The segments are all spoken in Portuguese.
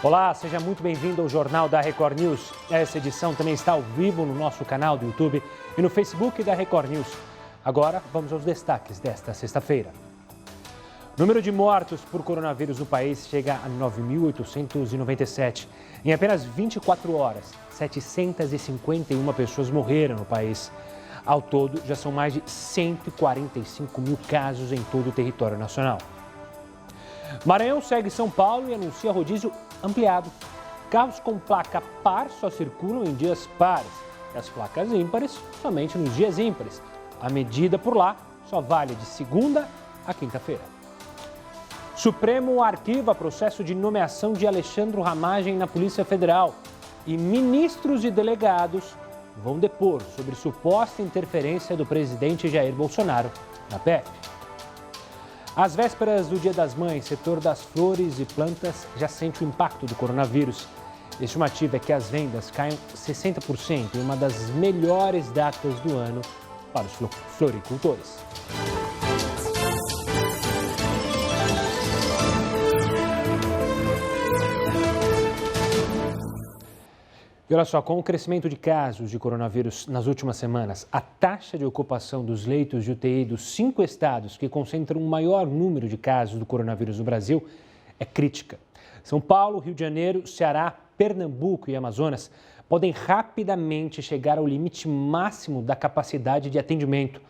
Olá, seja muito bem-vindo ao Jornal da Record News. Essa edição também está ao vivo no nosso canal do YouTube e no Facebook da Record News. Agora, vamos aos destaques desta sexta-feira. O número de mortos por coronavírus no país chega a 9.897. Em apenas 24 horas, 751 pessoas morreram no país. Ao todo, já são mais de 145 mil casos em todo o território nacional. Maranhão segue São Paulo e anuncia rodízio ampliado. Carros com placa par só circulam em dias pares e as placas ímpares somente nos dias ímpares. A medida por lá só vale de segunda a quinta-feira. Supremo arquiva processo de nomeação de Alexandre Ramagem na Polícia Federal e ministros e delegados vão depor sobre suposta interferência do presidente Jair Bolsonaro na PF. Às vésperas do Dia das Mães, setor das flores e plantas já sente o impacto do coronavírus. A estimativa é que as vendas caiam 60% em uma das melhores datas do ano para os floricultores. E olha só, com o crescimento de casos de coronavírus nas últimas semanas, a taxa de ocupação dos leitos de UTI dos 5 estados que concentram o maior número de casos do coronavírus no Brasil é crítica. São Paulo, Rio de Janeiro, Ceará, Pernambuco e Amazonas podem rapidamente chegar ao limite máximo da capacidade de atendimento.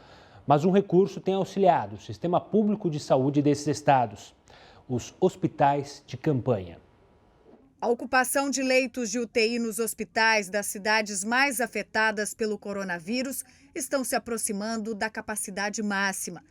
Mas um recurso tem auxiliado o sistema público de saúde desses estados, os hospitais de campanha. A ocupação de leitos de UTI nos hospitais das cidades mais afetadas pelo coronavírus estão se aproximando da capacidade máxima.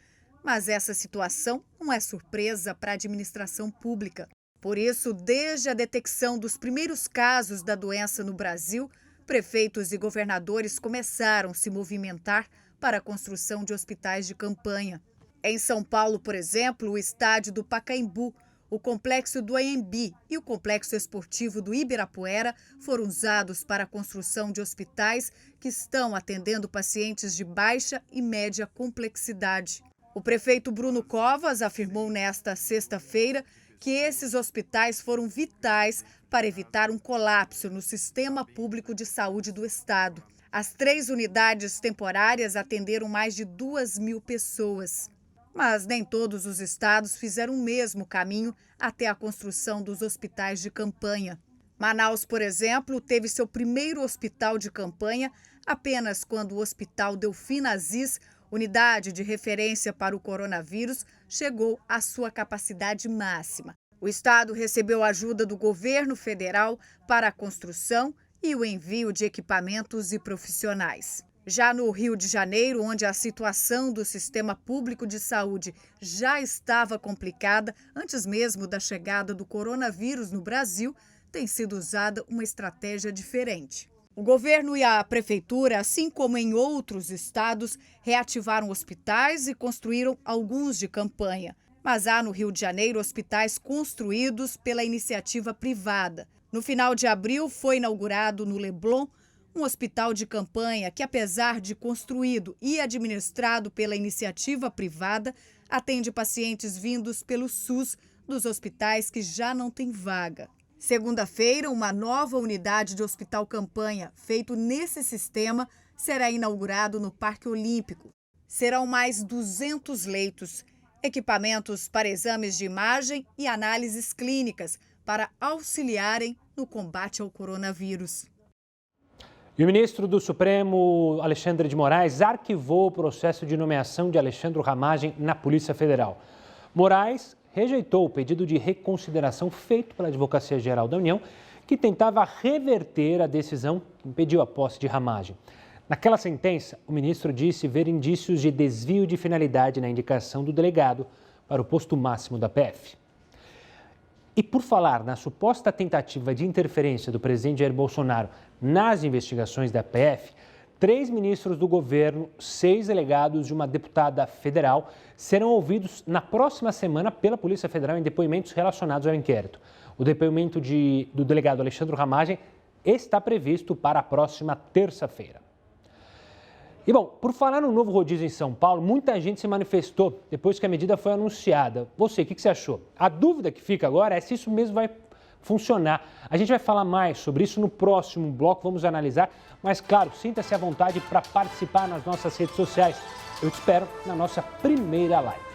Mas essa situação não é surpresa para a administração pública. Por isso, desde a detecção dos primeiros casos da doença no Brasil, prefeitos e governadores começaram a se movimentar para a construção de hospitais de campanha. Em São Paulo, por exemplo, o estádio do Pacaembu, o complexo do Anhembi e o complexo esportivo do Ibirapuera foram usados para a construção de hospitais que estão atendendo pacientes de baixa e média complexidade. O prefeito Bruno Covas afirmou nesta sexta-feira que esses hospitais foram vitais para evitar um colapso no sistema público de saúde do estado. As 3 unidades temporárias atenderam mais de 2.000 pessoas. Mas nem todos os estados fizeram o mesmo caminho até a construção dos hospitais de campanha. Manaus, por exemplo, teve seu primeiro hospital de campanha apenas quando o Hospital Delfina Aziz, unidade de referência para o coronavírus, chegou à sua capacidade máxima. O estado recebeu ajuda do governo federal para a construção e o envio de equipamentos e profissionais. Já no Rio de Janeiro, onde a situação do sistema público de saúde já estava complicada antes mesmo da chegada do coronavírus no Brasil, tem sido usada uma estratégia diferente. O governo e a prefeitura, assim como em outros estados, reativaram hospitais e construíram alguns de campanha. Mas há no Rio de Janeiro hospitais construídos pela iniciativa privada. No final de abril, foi inaugurado no Leblon um hospital de campanha que, apesar de construído e administrado pela iniciativa privada, atende pacientes vindos pelo SUS dos hospitais que já não têm vaga. Segunda-feira, uma nova unidade de hospital campanha feito nesse sistema será inaugurado no Parque Olímpico. Serão mais 200 leitos, equipamentos para exames de imagem e análises clínicas para auxiliarem no combate ao coronavírus. E o ministro do Supremo, Alexandre de Moraes, arquivou o processo de nomeação de Alexandre Ramagem na Polícia Federal. Moraes rejeitou o pedido de reconsideração feito pela Advocacia Geral da União, que tentava reverter a decisão que impediu a posse de Ramagem. Naquela sentença, o ministro disse ver indícios de desvio de finalidade na indicação do delegado para o posto máximo da PF. E por falar na suposta tentativa de interferência do presidente Jair Bolsonaro nas investigações da PF, 3 ministros do governo, 6 delegados e uma deputada federal serão ouvidos na próxima semana pela Polícia Federal em depoimentos relacionados ao inquérito. O depoimento do delegado Alexandre Ramagem está previsto para a próxima terça-feira. E bom, por falar no novo rodízio em São Paulo, muita gente se manifestou depois que a medida foi anunciada. Você, o que você achou? A dúvida que fica agora é se isso mesmo vai funcionar. A gente vai falar mais sobre isso no próximo bloco, vamos analisar. Mas, claro, sinta-se à vontade para participar nas nossas redes sociais. Eu te espero na nossa primeira live.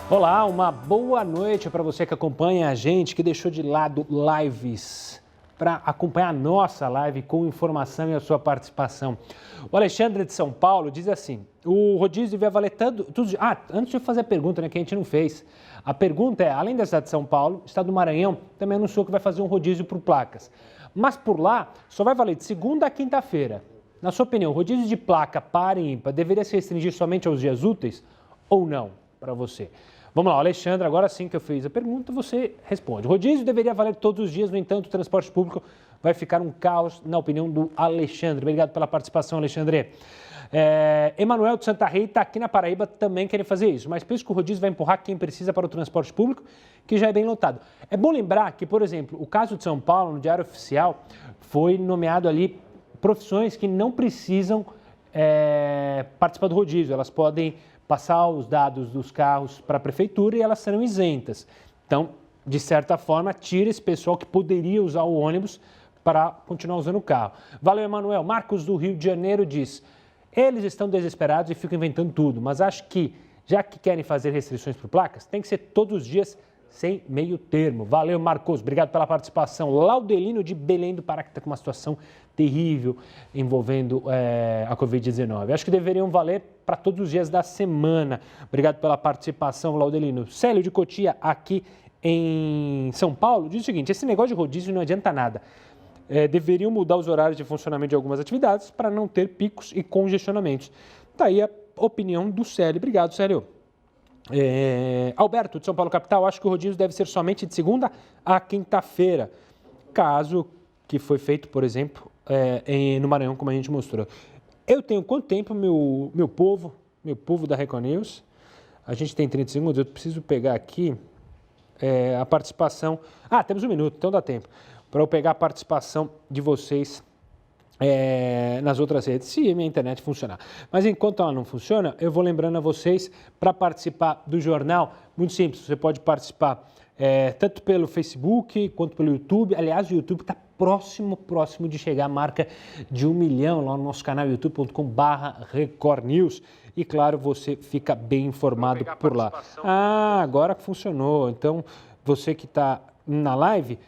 Olá, uma boa noite para você que acompanha a gente, que deixou de lado lives para acompanhar a nossa live com informação e a sua participação. O Alexandre de São Paulo diz assim, o rodízio devia valer tanto... antes de eu fazer a pergunta, que a gente não fez. A pergunta é, além da cidade de São Paulo, estado do Maranhão também anunciou que vai fazer um rodízio por placas. Mas por lá, só vai valer de segunda a quinta-feira. Na sua opinião, o rodízio de placa par e ímpar deveria se restringir somente aos dias úteis ou não, para você? Vamos lá, Alexandre, agora sim que eu fiz a pergunta, você responde. O rodízio deveria valer todos os dias, no entanto, o transporte público vai ficar um caos, na opinião do Alexandre. Obrigado pela participação, Alexandre. Emanuel de Santa Rita, aqui na Paraíba, também querem fazer isso, mas penso que o rodízio vai empurrar quem precisa para o transporte público, que já é bem lotado. É bom lembrar que, por exemplo, o caso de São Paulo, no Diário Oficial, foi nomeado ali profissões que não precisam participar do rodízio, elas podem passar os dados dos carros para a prefeitura e elas serão isentas. Então, de certa forma, tira esse pessoal que poderia usar o ônibus para continuar usando o carro. Valeu, Emanuel. Marcos, do Rio de Janeiro, diz, eles estão desesperados e ficam inventando tudo, mas acho que, já que querem fazer restrições por placas, tem que ser todos os dias sem meio termo. Valeu, Marcos. Obrigado pela participação. Laudelino, de Belém do Pará, que está com uma situação terrível envolvendo a Covid-19. Acho que deveriam valer para todos os dias da semana. Obrigado pela participação, Laudelino. Célio de Cotia, aqui em São Paulo, diz o seguinte, esse negócio de rodízio não adianta nada. Deveriam mudar os horários de funcionamento de algumas atividades para não ter picos e congestionamentos. Está aí a opinião do Célio. Obrigado, Célio. Alberto, de São Paulo, capital, acho que o rodízio deve ser somente de segunda a quinta-feira. Caso que foi feito, por exemplo, no Maranhão, como a gente mostrou. Eu tenho quanto tempo, meu povo da Record News? A gente tem 30 segundos, eu preciso pegar aqui a participação. Temos um minuto, então dá tempo. Para eu pegar a participação de vocês nas outras redes, se a minha internet funcionar. Mas enquanto ela não funciona, eu vou lembrando a vocês, para participar do jornal, muito simples, você pode participar tanto pelo Facebook quanto pelo YouTube. Aliás, o YouTube está próximo de chegar à marca de 1 milhão lá no nosso canal youtube.com/Record News. E claro, você fica bem informado por lá. Agora que funcionou. Então, você que está na live,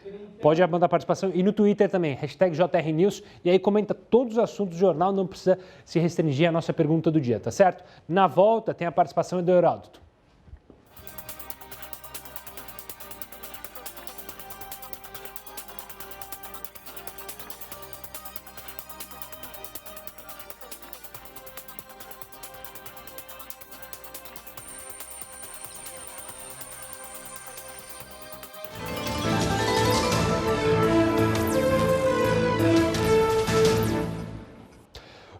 pode mandar participação. E no Twitter também, #JRNews. E aí comenta todos os assuntos do jornal, não precisa se restringir à nossa pergunta do dia, tá certo? Na volta tem a participação do Heródoto.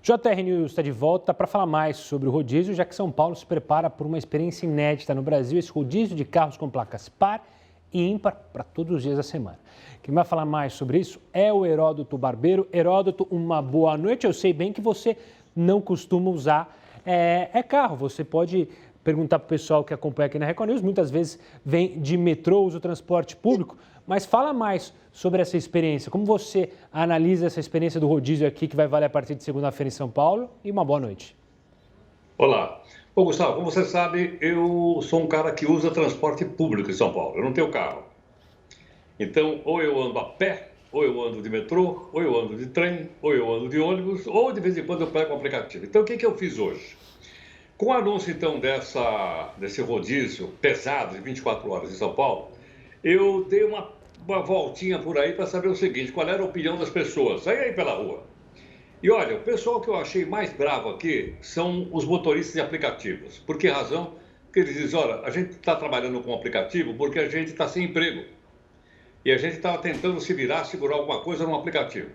JR News está de volta para falar mais sobre o rodízio, já que São Paulo se prepara por uma experiência inédita no Brasil, esse rodízio de carros com placas par e ímpar para todos os dias da semana. Quem vai falar mais sobre isso é o Heródoto Barbeiro. Heródoto, uma boa noite. Eu sei bem que você não costuma usar carro, você pode perguntar para o pessoal que acompanha aqui na Record News, muitas vezes vem de metrô, usa o transporte público, mas fala mais sobre essa experiência. Como você analisa essa experiência do rodízio aqui, que vai valer a partir de segunda-feira em São Paulo? E uma boa noite. Olá. Ô, Gustavo, como você sabe, eu sou um cara que usa transporte público em São Paulo. Eu não tenho carro. Então, ou eu ando a pé, ou eu ando de metrô, ou eu ando de trem, ou eu ando de ônibus, ou de vez em quando eu pego um aplicativo. Então, o que eu fiz hoje? Com o anúncio, então, desse rodízio pesado de 24 horas em São Paulo, eu dei uma voltinha por aí para saber o seguinte, qual era a opinião das pessoas. Saí aí pela rua. E olha, o pessoal que eu achei mais bravo aqui são os motoristas de aplicativos. Por que razão? Porque eles dizem, olha, a gente está trabalhando com aplicativo porque a gente está sem emprego. E a gente estava tentando se virar, segurar alguma coisa no aplicativo.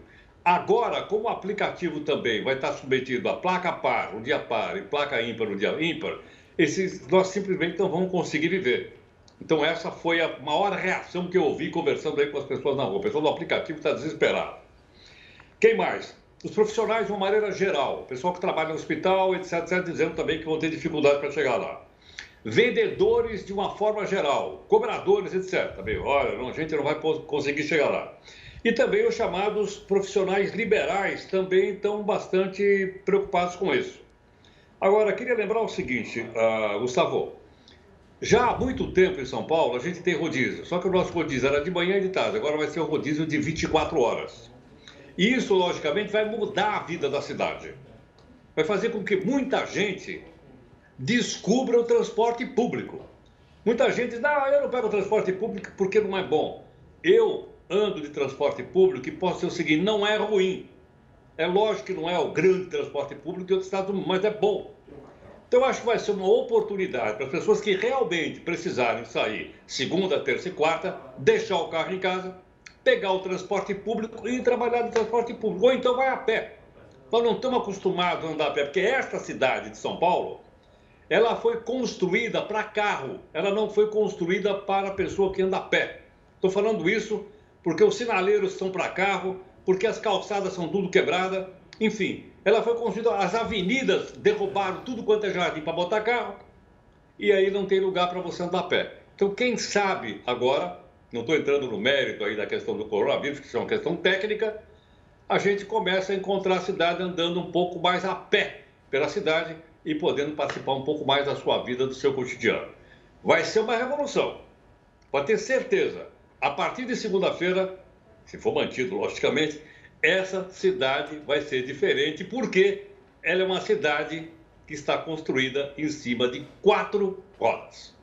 Agora, como o aplicativo também vai estar submetido a placa par, um dia par, e placa ímpar, um dia ímpar, nós simplesmente não vamos conseguir viver. Então, essa foi a maior reação que eu ouvi conversando aí com as pessoas na rua. O pessoal do aplicativo está desesperado. Quem mais? Os profissionais, de uma maneira geral. O pessoal que trabalha no hospital, etc., dizendo também que vão ter dificuldade para chegar lá. Vendedores, de uma forma geral. Cobradores, etc. Também, olha, a gente não vai conseguir chegar lá. E também os chamados profissionais liberais também estão bastante preocupados com isso. Agora, queria lembrar o seguinte, Gustavo. Já há muito tempo em São Paulo a gente tem rodízio, só que o nosso rodízio era de manhã e de tarde, agora vai ser um rodízio de 24 horas. E isso, logicamente, vai mudar a vida da cidade. Vai fazer com que muita gente descubra o transporte público. Muita gente diz, não, eu não pego o transporte público porque não é bom. Eu ando de transporte público e posso dizer o seguinte, não é ruim. É lógico que não é o grande transporte público de outro estado do mundo, mas é bom. Então, eu acho que vai ser uma oportunidade para as pessoas que realmente precisarem sair segunda, terça e quarta, deixar o carro em casa, pegar o transporte público e ir trabalhar no transporte público. Ou então vai a pé. Nós não estamos acostumados a andar a pé, porque esta cidade de São Paulo, ela foi construída para carro, ela não foi construída para a pessoa que anda a pé. Estou falando isso porque os sinaleiros são para carro, porque as calçadas são tudo quebradas, enfim. Ela foi construída, as avenidas derrubaram tudo quanto é jardim para botar carro, e aí não tem lugar para você andar a pé. Então, quem sabe agora, não estou entrando no mérito aí da questão do coronavírus, que isso é uma questão técnica, a gente começa a encontrar a cidade andando um pouco mais a pé pela cidade e podendo participar um pouco mais da sua vida, do seu cotidiano. Vai ser uma revolução, pode ter certeza. A partir de segunda-feira, se for mantido, logicamente, essa cidade vai ser diferente, porque ela é uma cidade que está construída em cima de 4 rodas.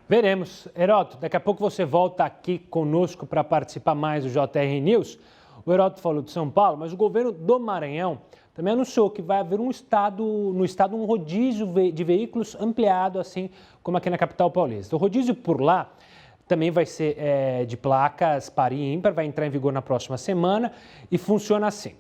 Veremos. Heródoto, daqui a pouco você volta aqui conosco para participar mais do JR News. O Heródoto falou de São Paulo, mas o governo do Maranhão também anunciou que vai haver no estado um rodízio de veículos ampliado, assim como aqui na capital paulista. O rodízio por lá também vai ser de placas par e ímpar, vai entrar em vigor na próxima semana e funciona assim.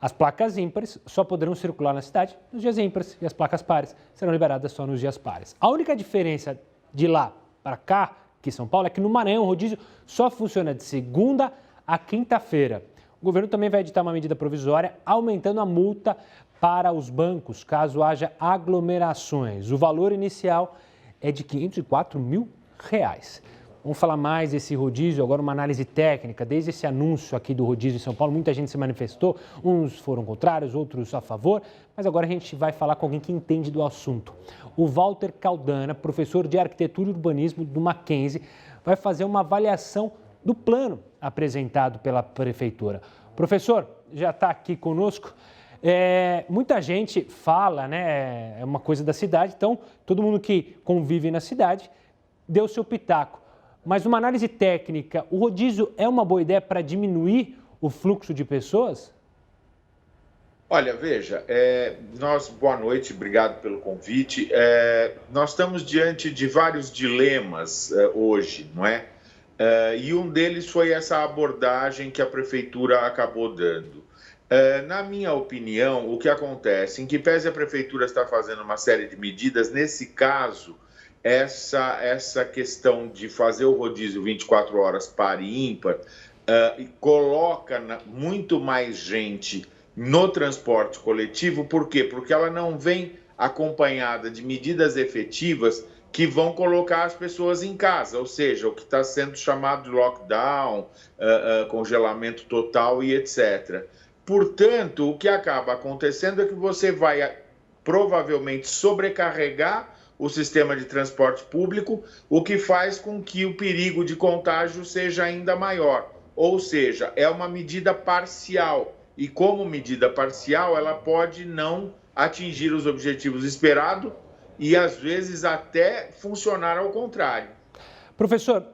As placas ímpares só poderão circular na cidade nos dias ímpares e as placas pares serão liberadas só nos dias pares. A única diferença de lá para cá, aqui em São Paulo, é que no Maranhão o rodízio só funciona de segunda a quinta-feira. O governo também vai editar uma medida provisória aumentando a multa para os bancos caso haja aglomerações. O valor inicial é de R$ 504 mil. Vamos falar mais desse rodízio, agora uma análise técnica. Desde esse anúncio aqui do rodízio em São Paulo, muita gente se manifestou, uns foram contrários, outros a favor, mas agora a gente vai falar com alguém que entende do assunto. O Walter Caldana, professor de Arquitetura e Urbanismo do Mackenzie, vai fazer uma avaliação do plano apresentado pela Prefeitura. Professor, já está aqui conosco. Muita gente fala, né, é uma coisa da cidade, então todo mundo que convive na cidade deu seu pitaco. Mas uma análise técnica, o rodízio é uma boa ideia para diminuir o fluxo de pessoas? Olha, veja, boa noite, obrigado pelo convite. Nós estamos diante de vários dilemas hoje, não é? E um deles foi essa abordagem que a Prefeitura acabou dando. Na minha opinião, o que acontece, em que pese a Prefeitura estar fazendo uma série de medidas, nesse caso, essa questão de fazer o rodízio 24 horas par e ímpar coloca muito mais gente no transporte coletivo. Por quê? Porque ela não vem acompanhada de medidas efetivas que vão colocar as pessoas em casa, ou seja, o que está sendo chamado de lockdown, congelamento total e etc. Portanto, o que acaba acontecendo é que você vai provavelmente sobrecarregar o sistema de transporte público, o que faz com que o perigo de contágio seja ainda maior. Ou seja, é uma medida parcial. E como medida parcial, ela pode não atingir os objetivos esperados e, às vezes, até funcionar ao contrário. Professor,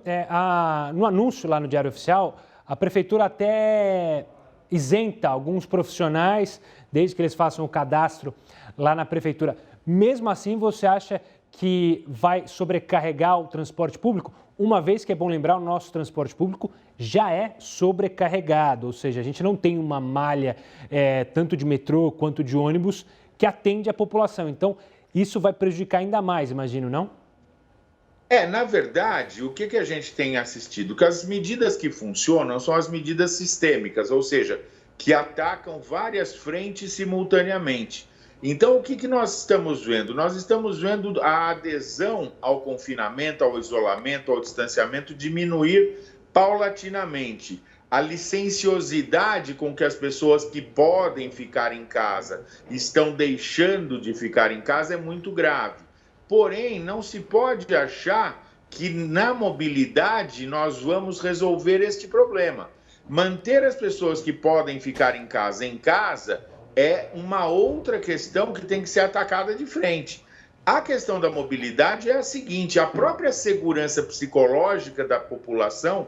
no anúncio lá no Diário Oficial, a Prefeitura até isenta alguns profissionais, desde que eles façam o cadastro lá na Prefeitura. Mesmo assim, você acha que vai sobrecarregar o transporte público? Uma vez que é bom lembrar, o nosso transporte público já é sobrecarregado, ou seja, a gente não tem uma malha tanto de metrô quanto de ônibus que atende a população. Então, isso vai prejudicar ainda mais, imagino, não? Na verdade, o que a gente tem assistido? Que as medidas que funcionam são as medidas sistêmicas, ou seja, que atacam várias frentes simultaneamente. Então, o que nós estamos vendo? Nós estamos vendo a adesão ao confinamento, ao isolamento, ao distanciamento diminuir paulatinamente. A licenciosidade com que as pessoas que podem ficar em casa estão deixando de ficar em casa é muito grave. Porém, não se pode achar que na mobilidade nós vamos resolver este problema. Manter as pessoas que podem ficar em casa é uma outra questão que tem que ser atacada de frente. A questão da mobilidade é a seguinte: a própria segurança psicológica da população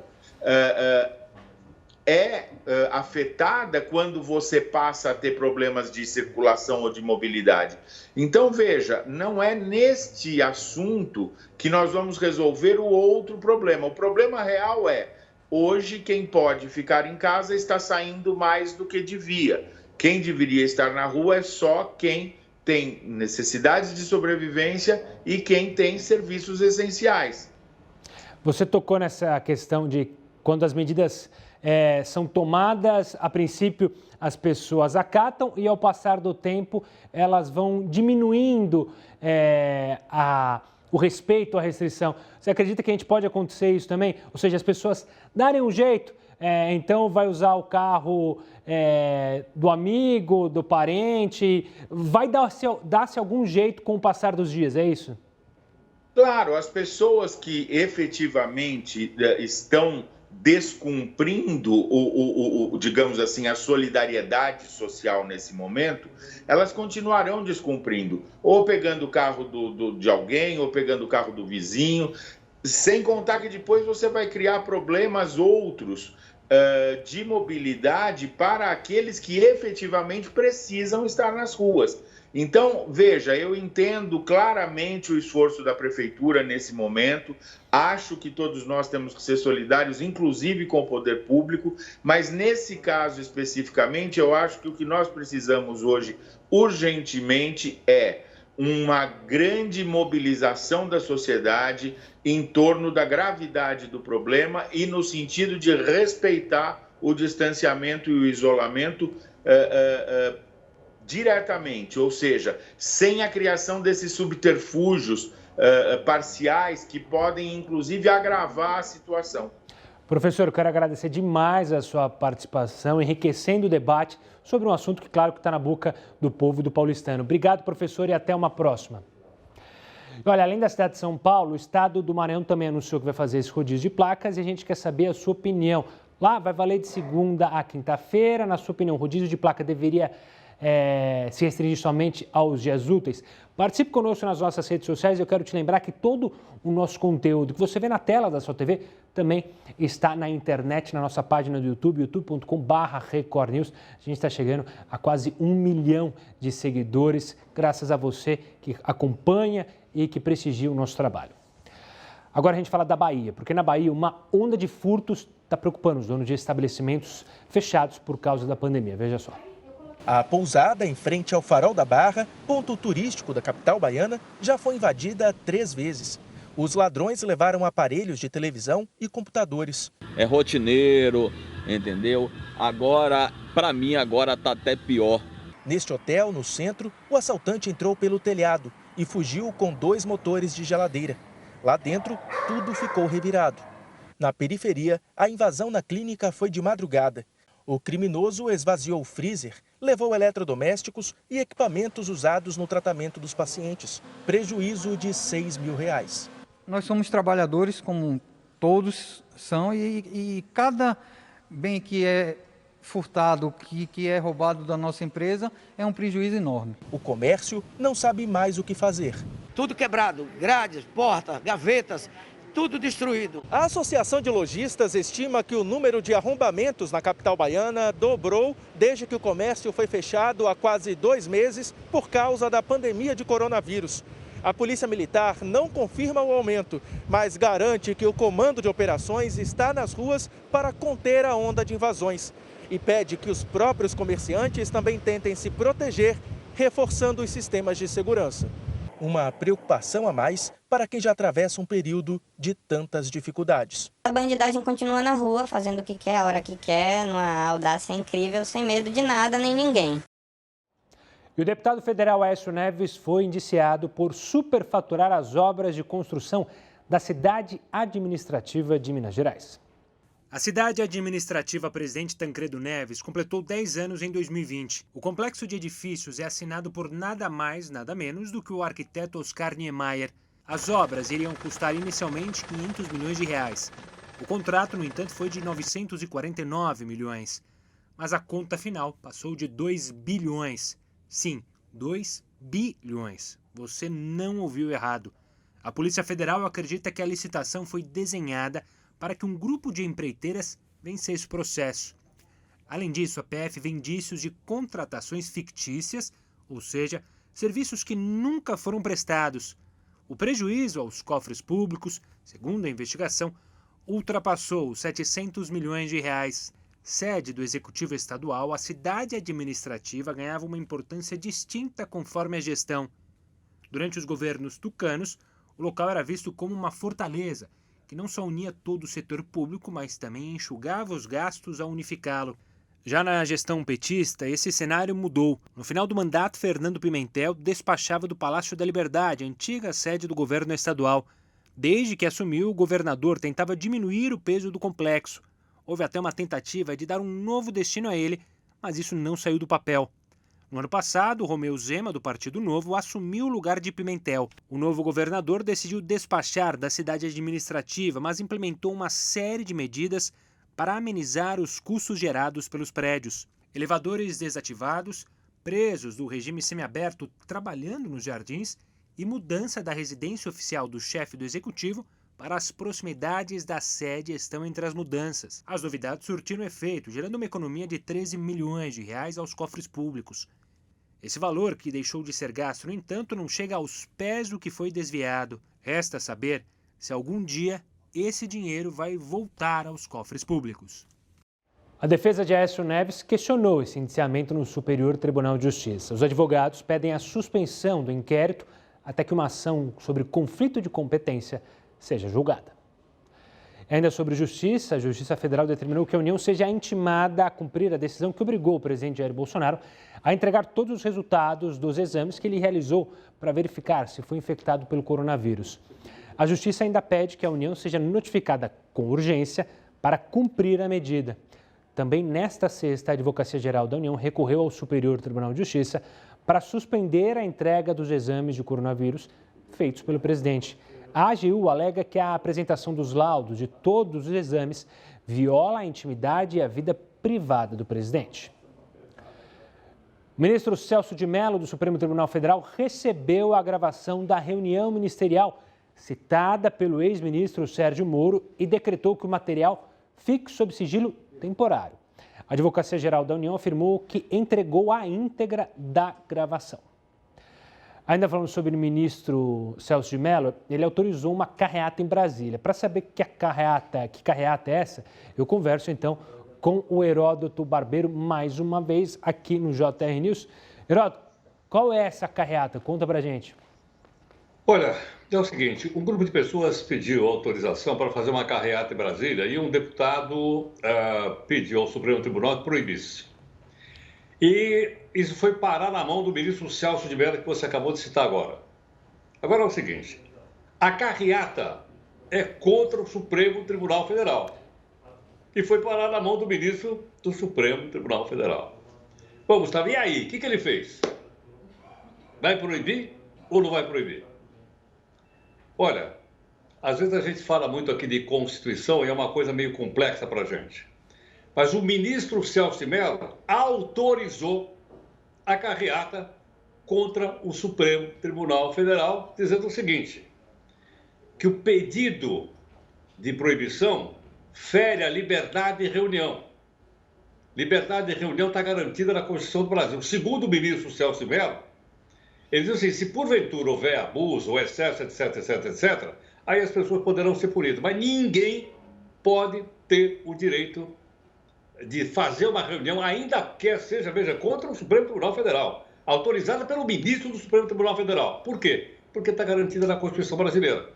é afetada quando você passa a ter problemas de circulação ou de mobilidade. Então, veja, não é neste assunto que nós vamos resolver o outro problema. O problema real é, hoje, quem pode ficar em casa está saindo mais do que devia. Quem deveria estar na rua é só quem tem necessidades de sobrevivência e quem tem serviços essenciais. Você tocou nessa questão de quando as medidas são tomadas, a princípio as pessoas acatam e ao passar do tempo elas vão diminuindo o respeito à restrição. Você acredita que a gente pode acontecer isso também? Ou seja, as pessoas darem um jeito, então vai usar o carro do amigo, do parente, vai dar-se algum jeito com o passar dos dias, é isso? Claro, as pessoas que efetivamente estão descumprindo, digamos assim, a solidariedade social nesse momento, elas continuarão descumprindo, ou pegando o carro de alguém, ou pegando o carro do vizinho, sem contar que depois você vai criar problemas outros de mobilidade para aqueles que efetivamente precisam estar nas ruas. Então, veja, eu entendo claramente o esforço da prefeitura nesse momento, acho que todos nós temos que ser solidários, inclusive com o poder público, mas nesse caso especificamente, eu acho que o que nós precisamos hoje, urgentemente, é uma grande mobilização da sociedade em torno da gravidade do problema e no sentido de respeitar o distanciamento e o isolamento diretamente, ou seja, sem a criação desses subterfúgios parciais que podem, inclusive, agravar a situação. Professor, eu quero agradecer demais a sua participação, enriquecendo o debate sobre um assunto que, claro, que está na boca do povo e do paulistano. Obrigado, professor, e até uma próxima. E olha, além da cidade de São Paulo, o estado do Maranhão também anunciou que vai fazer esse rodízio de placas e a gente quer saber a sua opinião. Lá vai valer de segunda a quinta-feira. Na sua opinião, o rodízio de placa deveria se restringir somente aos dias úteis? Participe conosco nas nossas redes sociais. Eu quero te lembrar que todo o nosso conteúdo que você vê na tela da sua TV também está na internet, na nossa página do YouTube, youtube.com/recordnews. A gente está chegando a quase 1 milhão de seguidores, graças a você que acompanha e que prestigia o nosso trabalho. Agora a gente fala da Bahia, porque na Bahia uma onda de furtos está preocupando os donos de estabelecimentos fechados por causa da pandemia. Veja só. A pousada, em frente ao Farol da Barra, ponto turístico da capital baiana, já foi invadida 3 vezes. Os ladrões levaram aparelhos de televisão e computadores. É rotineiro, entendeu? Agora, para mim, agora tá até pior. Neste hotel, no centro, o assaltante entrou pelo telhado e fugiu com 2 motores de geladeira. Lá dentro, tudo ficou revirado. Na periferia, a invasão na clínica foi de madrugada. O criminoso esvaziou o freezer, levou eletrodomésticos e equipamentos usados no tratamento dos pacientes. Prejuízo de R$6 mil. Nós somos trabalhadores, como todos são, e cada bem que é furtado, que é roubado da nossa empresa, é um prejuízo enorme. O comércio não sabe mais o que fazer. Tudo quebrado, grades, portas, gavetas, tudo destruído. A Associação de Lojistas estima que o número de arrombamentos na capital baiana dobrou desde que o comércio foi fechado há quase 2 meses por causa da pandemia de coronavírus. A Polícia Militar não confirma o aumento, mas garante que o comando de operações está nas ruas para conter a onda de invasões e pede que os próprios comerciantes também tentem se proteger, reforçando os sistemas de segurança. Uma preocupação a mais para quem já atravessa um período de tantas dificuldades. A bandidagem continua na rua, fazendo o que quer, a hora que quer, numa audácia incrível, sem medo de nada nem ninguém. E o deputado federal Aécio Neves foi indiciado por superfaturar as obras de construção da cidade administrativa de Minas Gerais. A cidade administrativa Presidente Tancredo Neves completou 10 anos em 2020. O complexo de edifícios é assinado por nada mais, nada menos do que o arquiteto Oscar Niemeyer. As obras iriam custar inicialmente 500 milhões de reais. O contrato, no entanto, foi de 949 milhões. Mas a conta final passou de 2 bilhões. Sim, 2 bilhões. Você não ouviu errado. A Polícia Federal acredita que a licitação foi desenhada para que um grupo de empreiteiras vencesse o processo. Além disso, a PF vê indícios de contratações fictícias, ou seja, serviços que nunca foram prestados. O prejuízo aos cofres públicos, segundo a investigação, ultrapassou os 700 milhões de reais. Sede do Executivo Estadual, a cidade administrativa ganhava uma importância distinta conforme a gestão. Durante os governos tucanos, o local era visto como uma fortaleza, que não só unia todo o setor público, mas também enxugava os gastos ao unificá-lo. Já na gestão petista, esse cenário mudou. No final do mandato, Fernando Pimentel despachava do Palácio da Liberdade, antiga sede do governo estadual. Desde que assumiu, o governador tentava diminuir o peso do complexo. Houve até uma tentativa de dar um novo destino a ele, mas isso não saiu do papel. No ano passado, Romeu Zema, do Partido Novo, assumiu o lugar de Pimentel. O novo governador decidiu despachar da cidade administrativa, mas implementou uma série de medidas para amenizar os custos gerados pelos prédios. Elevadores desativados, presos do regime semiaberto trabalhando nos jardins e mudança da residência oficial do chefe do executivo para as proximidades da sede estão entre as mudanças. As novidades surtiram efeito, gerando uma economia de 13 milhões de reais aos cofres públicos. Esse valor, que deixou de ser gasto, no entanto, não chega aos pés do que foi desviado. Resta saber se algum dia esse dinheiro vai voltar aos cofres públicos. A defesa de Aécio Neves questionou esse indiciamento no Superior Tribunal de Justiça. Os advogados pedem a suspensão do inquérito até que uma ação sobre conflito de competência seja julgada. Ainda sobre justiça, a Justiça Federal determinou que a União seja intimada a cumprir a decisão que obrigou o presidente Jair Bolsonaro a entregar todos os resultados dos exames que ele realizou para verificar se foi infectado pelo coronavírus. A Justiça ainda pede que a União seja notificada com urgência para cumprir a medida. Também nesta sexta, a Advocacia Geral da União recorreu ao Superior Tribunal de Justiça para suspender a entrega dos exames de coronavírus feitos pelo presidente. A AGU alega que a apresentação dos laudos de todos os exames viola a intimidade e a vida privada do presidente. O ministro Celso de Mello, do Supremo Tribunal Federal, recebeu a gravação da reunião ministerial citada pelo ex-ministro Sérgio Moro e decretou que o material fique sob sigilo temporário. A Advocacia Geral da União afirmou que entregou a íntegra da gravação. Ainda falando sobre o ministro Celso de Mello, ele autorizou uma carreata em Brasília. Para saber que carreata é essa, eu converso então com o Heródoto Barbeiro mais uma vez aqui no JR News. Heródoto, qual é essa carreata? Conta pra gente. Olha, é o seguinte, um grupo de pessoas pediu autorização para fazer uma carreata em Brasília e um deputado pediu ao Supremo Tribunal que proibisse. E isso foi parar na mão do ministro Celso de Mello, que você acabou de citar agora. Agora é o seguinte, a carreata é contra o Supremo Tribunal Federal. E foi parar na mão do ministro do Supremo Tribunal Federal. Bom, Gustavo, e aí? O que ele fez? Vai proibir ou não vai proibir? Olha, às vezes a gente fala muito aqui de Constituição e é uma coisa meio complexa para a gente. Mas o ministro Celso de Mello autorizou a carreata contra o Supremo Tribunal Federal, dizendo o seguinte, que o pedido de proibição fere a liberdade de reunião. Liberdade de reunião está garantida na Constituição do Brasil. Segundo o ministro Celso de Mello, ele diz assim, se porventura houver abuso ou excesso, etc, etc, etc, aí as pessoas poderão ser punidas. Mas ninguém pode ter o direito de fazer uma reunião, ainda que seja, veja, contra o Supremo Tribunal Federal, autorizada pelo ministro do Supremo Tribunal Federal. Por quê? porque está garantida na Constituição brasileira.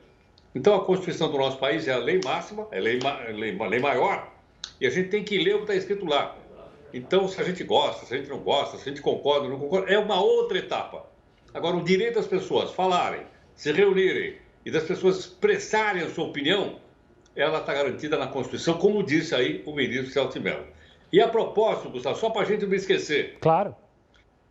Então, a Constituição do nosso país é a lei máxima, é a lei maior, e a gente tem que ler o que está escrito lá. Então, se a gente gosta, se a gente não gosta, se a gente concorda ou não concorda, é uma outra etapa. Agora, o direito das pessoas falarem, se reunirem e das pessoas expressarem a sua opinião, ela está garantida na Constituição, como disse aí o ministro Celso de Mello. E a propósito, Gustavo, só para a gente não esquecer. Claro.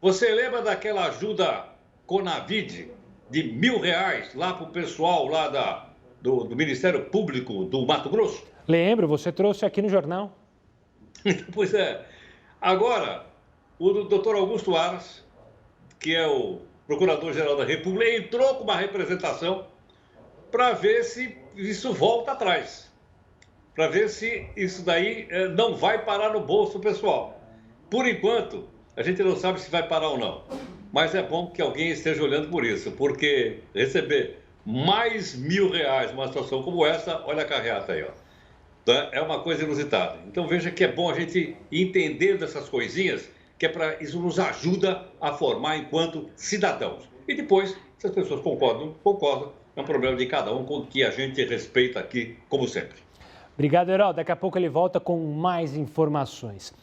Você lembra daquela ajuda Conavid de R$1.000 lá para o pessoal lá do Ministério Público do Mato Grosso? Lembro, você trouxe aqui no jornal. Pois é. Agora, o doutor Augusto Aras, que é o Procurador-Geral da República, entrou com uma representação para ver se isso volta atrás. Para ver se isso daí não vai parar no bolso do pessoal. Por enquanto, a gente não sabe se vai parar ou não. Mas é bom que alguém esteja olhando por isso, porque receber mais R$1.000 numa situação como essa, olha a carreata aí, ó. É uma coisa inusitada. Então veja que é bom a gente entender dessas coisinhas, que é para isso nos ajuda a formar enquanto cidadãos. E depois, se as pessoas concordam, é um problema de cada um, com que a gente respeita aqui, como sempre. Obrigado, Herói. Daqui a pouco ele volta com mais informações.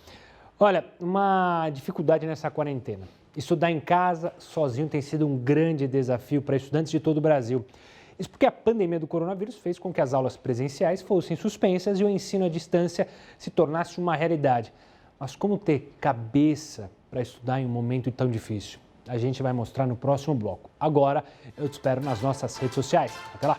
Olha, uma dificuldade nessa quarentena. Estudar em casa, sozinho, tem sido um grande desafio para estudantes de todo o Brasil. Isso porque a pandemia do coronavírus fez com que as aulas presenciais fossem suspensas e o ensino à distância se tornasse uma realidade. Mas como ter cabeça para estudar em um momento tão difícil? A gente vai mostrar no próximo bloco. Agora, eu te espero nas nossas redes sociais. Até lá!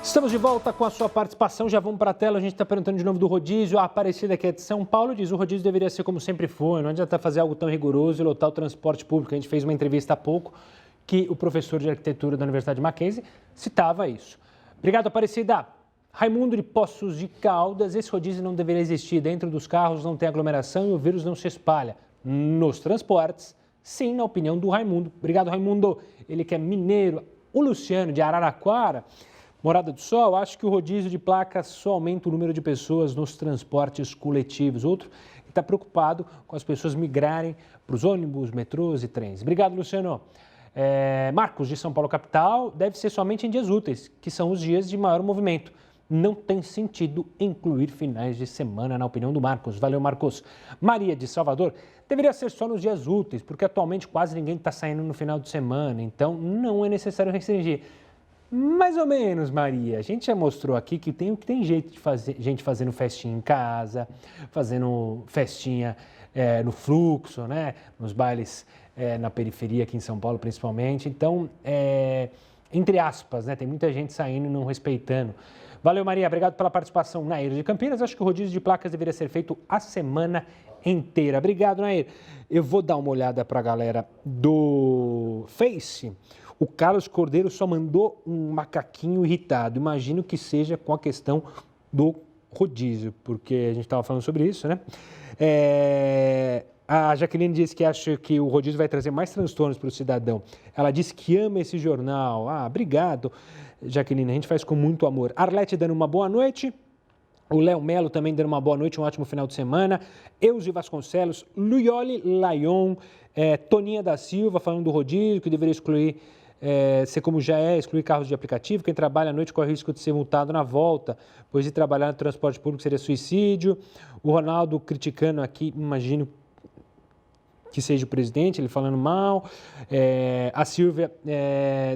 Estamos de volta com a sua participação, já vamos para a tela, a gente está perguntando de novo do rodízio, a Aparecida que é de São Paulo diz, o rodízio deveria ser como sempre foi, não adianta fazer algo tão rigoroso e lotar o transporte público. A gente fez uma entrevista há pouco que o professor de arquitetura da Universidade Mackenzie citava isso. Obrigado, Aparecida. Raimundo de Poços de Caldas, esse rodízio não deveria existir, dentro dos carros não tem aglomeração e o vírus não se espalha. Nos transportes, sim, na opinião do Raimundo. Obrigado, Raimundo. Ele que é mineiro. O Luciano de Araraquara, Morada do Sol, acho que o rodízio de placas só aumenta o número de pessoas nos transportes coletivos. Outro está preocupado com as pessoas migrarem para os ônibus, metrôs e trens. Obrigado, Luciano. Marcos, de São Paulo, capital, deve ser somente em dias úteis, que são os dias de maior movimento. Não tem sentido incluir finais de semana, na opinião do Marcos. Valeu, Marcos. Maria, de Salvador, deveria ser só nos dias úteis, porque atualmente quase ninguém está saindo no final de semana, então não é necessário restringir. Mais ou menos, Maria. A gente já mostrou aqui que tem jeito de fazer, gente fazendo festinha em casa, fazendo festinha no fluxo, né? Nos bailes na periferia aqui em São Paulo, principalmente. Então, entre aspas, né? Tem muita gente saindo e não respeitando. Valeu, Maria. Obrigado pela participação. Nair de Campinas, acho que o rodízio de placas deveria ser feito a semana inteira. Obrigado, Nair. Eu vou dar uma olhada para a galera do Face. O Carlos Cordeiro só mandou um macaquinho irritado. Imagino que seja com a questão do rodízio, porque a gente estava falando sobre isso, né? A Jaqueline disse que acha que o rodízio vai trazer mais transtornos para o cidadão. Ela disse que ama esse jornal. Obrigado, Jaqueline. A gente faz com muito amor. Arlete dando uma boa noite. O Léo Melo também dando uma boa noite, um ótimo final de semana. Euzi Vasconcelos, Luioli Laion, Toninha da Silva falando do rodízio, que deveria excluir, ser como já é, excluir carros de aplicativo. Quem trabalha à noite corre o risco de ser multado na volta, pois de trabalhar no transporte público seria suicídio. O Ronaldo criticando aqui, imagino que seja o presidente, ele falando mal. A Silvia,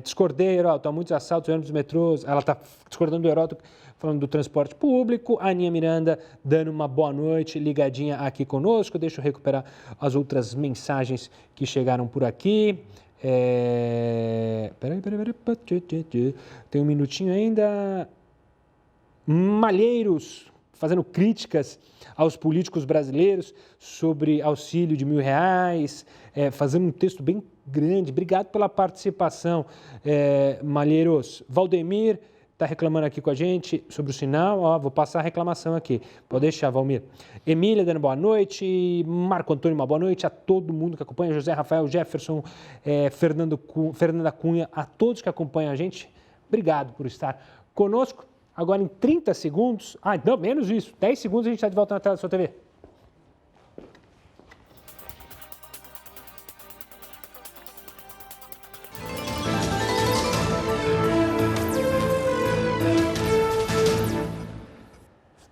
discordei, Heródoto, há muitos assaltos em ônibus metrôs. Ela está discordando do Heródoto, falando do transporte público. A Aninha Miranda dando uma boa noite, ligadinha aqui conosco. Deixa eu recuperar as outras mensagens que chegaram por aqui. Peraí. Tem um minutinho ainda. Malheiros fazendo críticas aos políticos brasileiros sobre auxílio de R$1.000, fazendo um texto bem grande. Obrigado pela participação, Malheiros. Valdemir está reclamando aqui com a gente sobre o sinal. Ó, vou passar a reclamação aqui. Pode deixar, Valmir. Emília dando boa noite. Marco Antônio, uma boa noite a todo mundo que acompanha. José Rafael, Jefferson, Fernanda Cunha, a todos que acompanham a gente. Obrigado por estar conosco. Agora em 30 segundos, não, menos isso, 10 segundos a gente está de volta na tela da sua TV.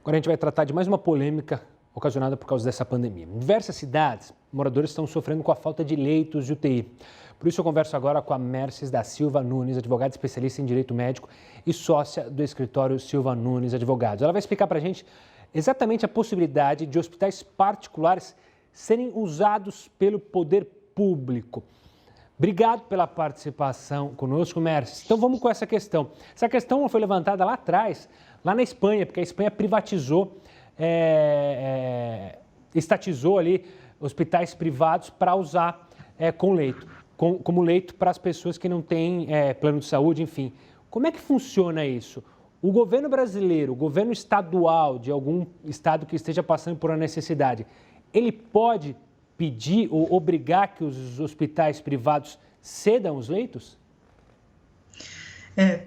Agora a gente vai tratar de mais uma polêmica ocasionada por causa dessa pandemia. Em diversas cidades, moradores estão sofrendo com a falta de leitos de UTI. Por isso eu converso agora com a Mercedes da Silva Nunes, advogada especialista em direito médico e sócia do escritório Silva Nunes Advogados. Ela vai explicar para a gente exatamente a possibilidade de hospitais particulares serem usados pelo poder público. Obrigado pela participação conosco, Mercedes. Então vamos com essa questão. Essa questão foi levantada lá atrás, lá na Espanha, porque a Espanha privatizou, estatizou ali hospitais privados para usar com leito, como leito para as pessoas que não têm plano de saúde, enfim. Como é que funciona isso? O governo brasileiro, o governo estadual de algum estado que esteja passando por uma necessidade, ele pode pedir ou obrigar que os hospitais privados cedam os leitos?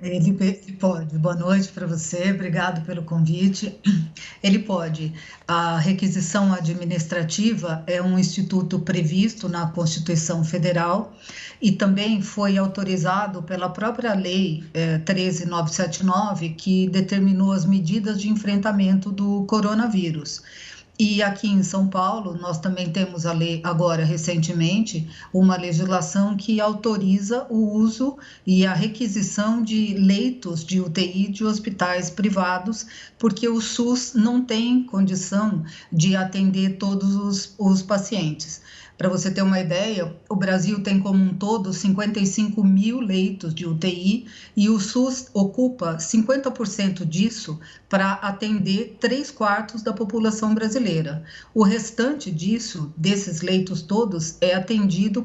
Ele pode. Boa noite para você, obrigado pelo convite. Ele pode. A requisição administrativa é um instituto previsto na Constituição Federal e também foi autorizado pela própria Lei 13.979, que determinou as medidas de enfrentamento do coronavírus. E aqui em São Paulo, nós também temos a lei, agora recentemente, uma legislação que autoriza o uso e a requisição de leitos de UTI de hospitais privados, porque o SUS não tem condição de atender todos os pacientes. Para você ter uma ideia, o Brasil tem como um todo 55 mil leitos de UTI e o SUS ocupa 50% disso para atender 3/4 da população brasileira. O restante desses leitos todos, é atendido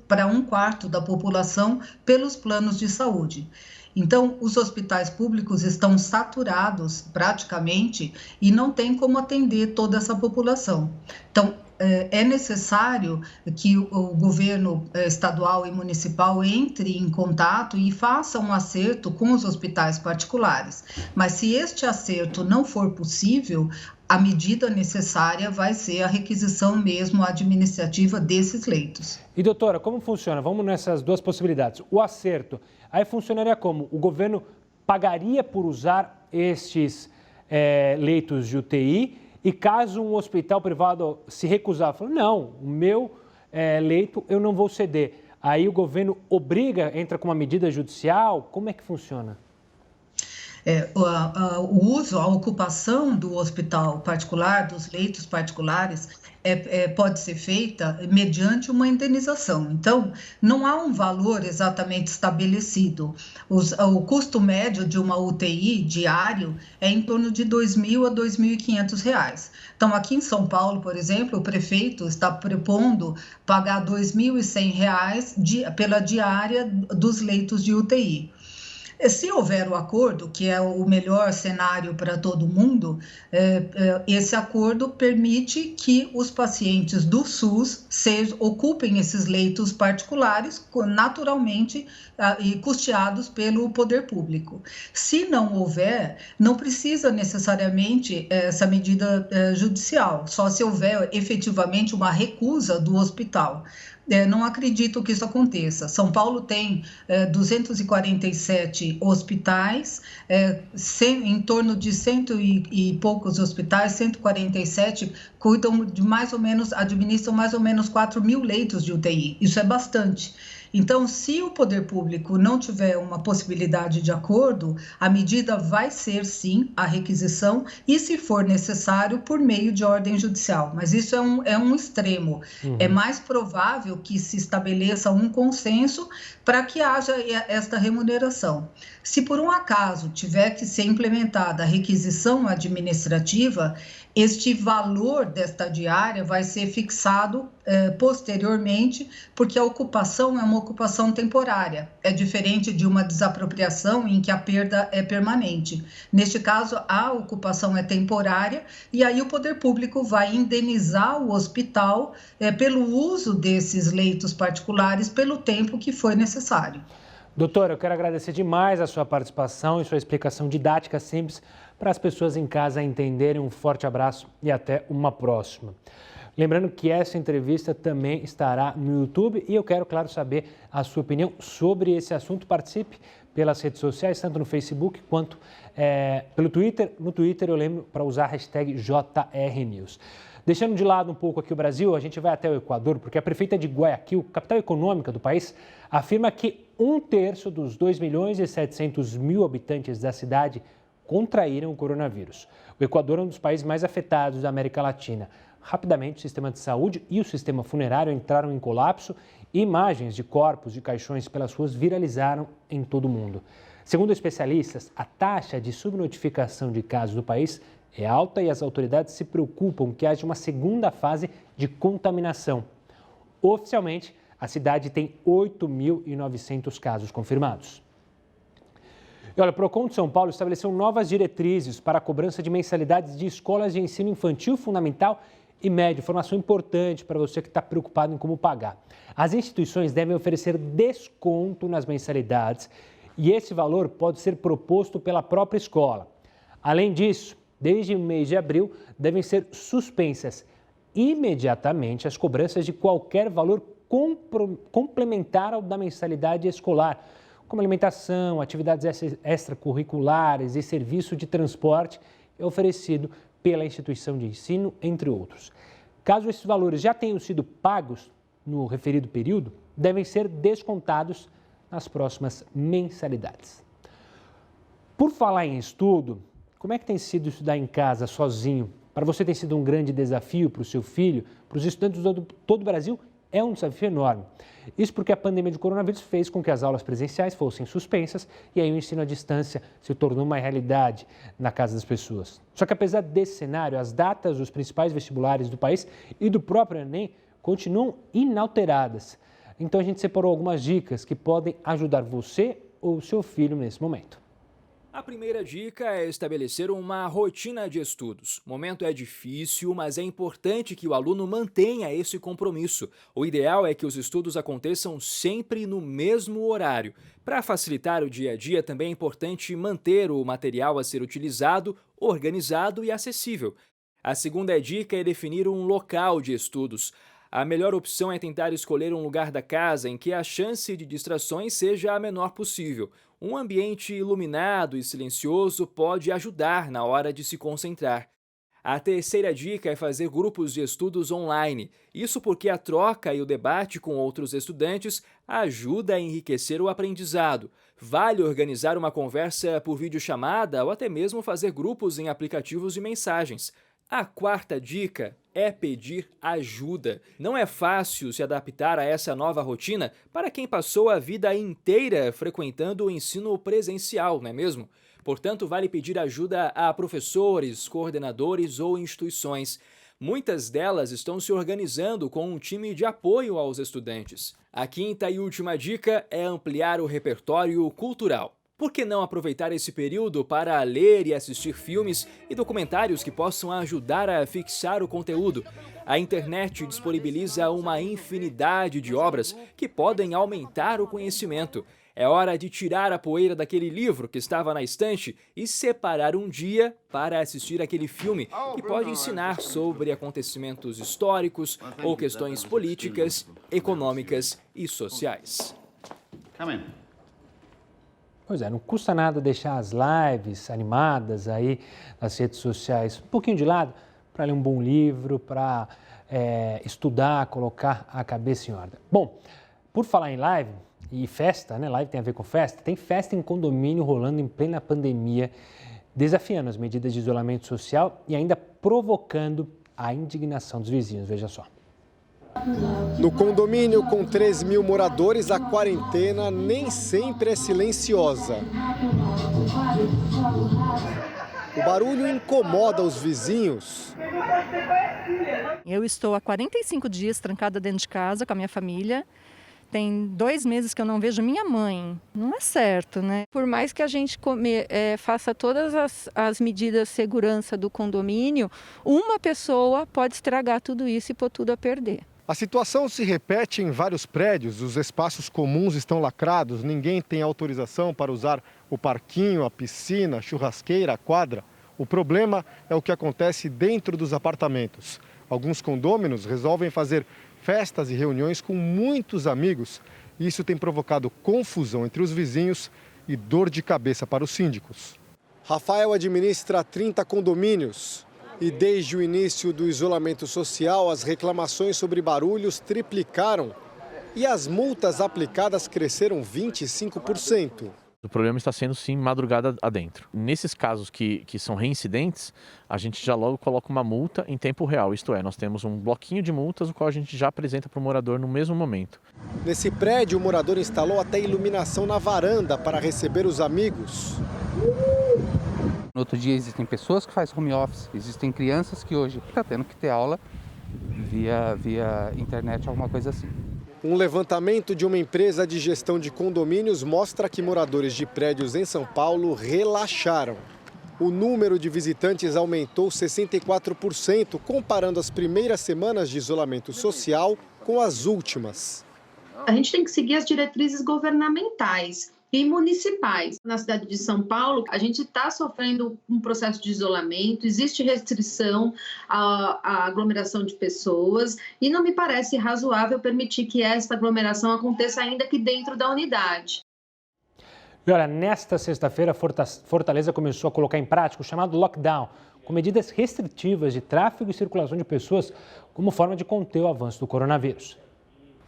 para 1/4 da população pelos planos de saúde. Então, os hospitais públicos estão saturados praticamente e não tem como atender toda essa população. Então, é necessário que o governo estadual e municipal entre em contato e faça um acerto com os hospitais particulares. Mas se este acerto não for possível, a medida necessária vai ser a requisição mesmo administrativa desses leitos. E doutora, como funciona? Vamos nessas duas possibilidades. O acerto, aí funcionaria como? O governo pagaria por usar estes leitos de UTI e caso um hospital privado se recusar, falar, não, o meu leito eu não vou ceder. Aí o governo entra com uma medida judicial? Como é que funciona? O uso, a ocupação do hospital particular, dos leitos particulares, pode ser feita mediante uma indenização. Então, não há um valor exatamente estabelecido. O custo médio de uma UTI diário é em torno de R$ 2.000 a R$ 2.500. Então, aqui em São Paulo, por exemplo, o prefeito está propondo pagar R$ 2.100 pela diária dos leitos de UTI. Se houver o acordo, que é o melhor cenário para todo mundo, esse acordo permite que os pacientes do SUS ocupem esses leitos particulares, naturalmente e custeados pelo poder público. Se não houver, não precisa necessariamente essa medida judicial, só se houver efetivamente uma recusa do hospital. Não acredito que isso aconteça. São Paulo tem 247 hospitais, em torno de 100 e poucos hospitais, 147 cuidam de administram mais ou menos 4.000 leitos de UTI. Isso é bastante. Então, se o poder público não tiver uma possibilidade de acordo, a medida vai ser, sim, a requisição e, se for necessário, por meio de ordem judicial. Mas isso é um extremo. Uhum. É mais provável que se estabeleça um consenso para que haja esta remuneração. Se, por um acaso, tiver que ser implementada a requisição administrativa, Este valor desta diária vai ser fixado posteriormente, porque a ocupação é uma ocupação temporária, é diferente de uma desapropriação em que a perda é permanente. Neste caso, a ocupação é temporária e aí o poder público vai indenizar o hospital pelo uso desses leitos particulares pelo tempo que foi necessário. Doutora, eu quero agradecer demais a sua participação e sua explicação didática simples para as pessoas em casa entenderem. Um forte abraço e até uma próxima. Lembrando que essa entrevista também estará no YouTube e eu quero, claro, saber a sua opinião sobre esse assunto. Participe pelas redes sociais, tanto no Facebook quanto pelo Twitter. No Twitter eu lembro para usar a hashtag JRNews. Deixando de lado um pouco aqui o Brasil, a gente vai até o Equador, porque a prefeita de Guayaquil, capital econômica do país, afirma que 1/3 dos 2.700.000 habitantes da cidade contraíram o coronavírus. O Equador é um dos países mais afetados da América Latina. Rapidamente, o sistema de saúde e o sistema funerário entraram em colapso e imagens de corpos de caixões pelas ruas viralizaram em todo o mundo. Segundo especialistas, a taxa de subnotificação de casos do país é alta e as autoridades se preocupam que haja uma segunda fase de contaminação. Oficialmente, a cidade tem 8.900 casos confirmados. E olha, o Procon de São Paulo estabeleceu novas diretrizes para a cobrança de mensalidades de escolas de ensino infantil, fundamental e médio. Informação importante para você que está preocupado em como pagar. As instituições devem oferecer desconto nas mensalidades e esse valor pode ser proposto pela própria escola. Além disso, desde o mês de abril, devem ser suspensas imediatamente as cobranças de qualquer valor complementar ao da mensalidade escolar, como alimentação, atividades extracurriculares e serviço de transporte oferecido pela instituição de ensino, entre outros. Caso esses valores já tenham sido pagos no referido período, devem ser descontados nas próximas mensalidades. Por falar em estudo, como é que tem sido estudar em casa, sozinho? Para você tem sido um grande desafio para o seu filho, para os estudantes de todo o Brasil? É um desafio enorme. Isso porque a pandemia de coronavírus fez com que as aulas presenciais fossem suspensas e aí o ensino à distância se tornou uma realidade na casa das pessoas. Só que apesar desse cenário, as datas dos principais vestibulares do país e do próprio Enem continuam inalteradas. Então a gente separou algumas dicas que podem ajudar você ou o seu filho nesse momento. A primeira dica é estabelecer uma rotina de estudos. O momento é difícil, mas é importante que o aluno mantenha esse compromisso. O ideal é que os estudos aconteçam sempre no mesmo horário. Para facilitar o dia a dia, também é importante manter o material a ser utilizado, organizado e acessível. A segunda dica é definir um local de estudos. A melhor opção é tentar escolher um lugar da casa em que a chance de distrações seja a menor possível. Um ambiente iluminado e silencioso pode ajudar na hora de se concentrar. A terceira dica é fazer grupos de estudos online. Isso porque a troca e o debate com outros estudantes ajuda a enriquecer o aprendizado. Vale organizar uma conversa por videochamada ou até mesmo fazer grupos em aplicativos de mensagens. A quarta dica é pedir ajuda. Não é fácil se adaptar a essa nova rotina para quem passou a vida inteira frequentando o ensino presencial, não é mesmo? Portanto, vale pedir ajuda a professores, coordenadores ou instituições. Muitas delas estão se organizando com um time de apoio aos estudantes. A quinta e última dica é ampliar o repertório cultural. Por que não aproveitar esse período para ler e assistir filmes e documentários que possam ajudar a fixar o conteúdo? A internet disponibiliza uma infinidade de obras que podem aumentar o conhecimento. É hora de tirar a poeira daquele livro que estava na estante e separar um dia para assistir aquele filme que pode ensinar sobre acontecimentos históricos ou questões políticas, econômicas e sociais. Pois é, não custa nada deixar as lives animadas aí nas redes sociais um pouquinho de lado para ler um bom livro, para estudar, colocar a cabeça em ordem. Bom, por falar em live e festa, né? Live tem a ver com festa, tem festa em condomínio rolando em plena pandemia, desafiando as medidas de isolamento social e ainda provocando a indignação dos vizinhos, veja só. No condomínio com 3.000 moradores, a quarentena nem sempre é silenciosa. O barulho incomoda os vizinhos. Eu estou há 45 dias trancada dentro de casa com a minha família. Tem 2 meses que eu não vejo minha mãe. Não é certo, né? Por mais que a gente faça todas as medidas de segurança do condomínio, uma pessoa pode estragar tudo isso e pôr tudo a perder. A situação se repete em vários prédios. Os espaços comuns estão lacrados. Ninguém tem autorização para usar o parquinho, a piscina, a churrasqueira, a quadra. O problema é o que acontece dentro dos apartamentos. Alguns condôminos resolvem fazer festas e reuniões com muitos amigos. Isso tem provocado confusão entre os vizinhos e dor de cabeça para os síndicos. Rafael administra 30 condomínios e desde o início do isolamento social, as reclamações sobre barulhos triplicaram e as multas aplicadas cresceram 25%. O problema está sendo, sim, madrugada adentro. Nesses casos que são reincidentes, a gente já logo coloca uma multa em tempo real. Isto é, nós temos um bloquinho de multas, o qual a gente já apresenta para o morador no mesmo momento. Nesse prédio, o morador instalou até iluminação na varanda para receber os amigos. No outro dia, existem pessoas que fazem home office, existem crianças que hoje estão tendo que ter aula via internet, alguma coisa assim. Um levantamento de uma empresa de gestão de condomínios mostra que moradores de prédios em São Paulo relaxaram. O número de visitantes aumentou 64%, comparando as primeiras semanas de isolamento social com as últimas. A gente tem que seguir as diretrizes governamentais e municipais. Na cidade de São Paulo, a gente está sofrendo um processo de isolamento, existe restrição à aglomeração de pessoas e não me parece razoável permitir que esta aglomeração aconteça ainda aqui dentro da unidade. E olha, nesta sexta-feira, Fortaleza começou a colocar em prática o chamado lockdown, com medidas restritivas de tráfego e circulação de pessoas como forma de conter o avanço do coronavírus.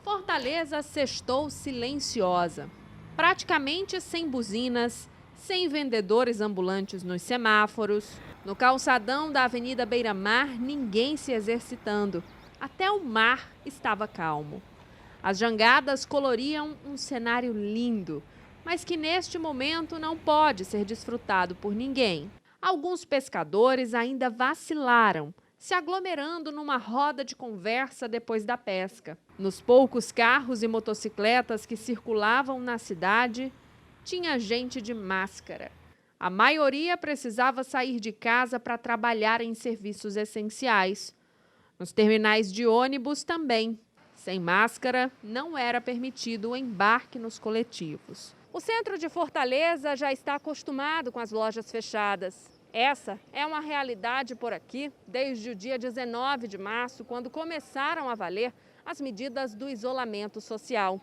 Fortaleza sextou silenciosa. Praticamente sem buzinas, sem vendedores ambulantes nos semáforos. No calçadão da Avenida Beira-Mar, ninguém se exercitando. Até o mar estava calmo. As jangadas coloriam um cenário lindo, mas que neste momento não pode ser desfrutado por ninguém. Alguns pescadores ainda vacilaram, se aglomerando numa roda de conversa depois da pesca. Nos poucos carros e motocicletas que circulavam na cidade, tinha gente de máscara. A maioria precisava sair de casa para trabalhar em serviços essenciais. Nos terminais de ônibus também. Sem máscara, não era permitido o embarque nos coletivos. O centro de Fortaleza já está acostumado com as lojas fechadas. Essa é uma realidade por aqui desde o dia 19 de março, quando começaram a valer as medidas do isolamento social.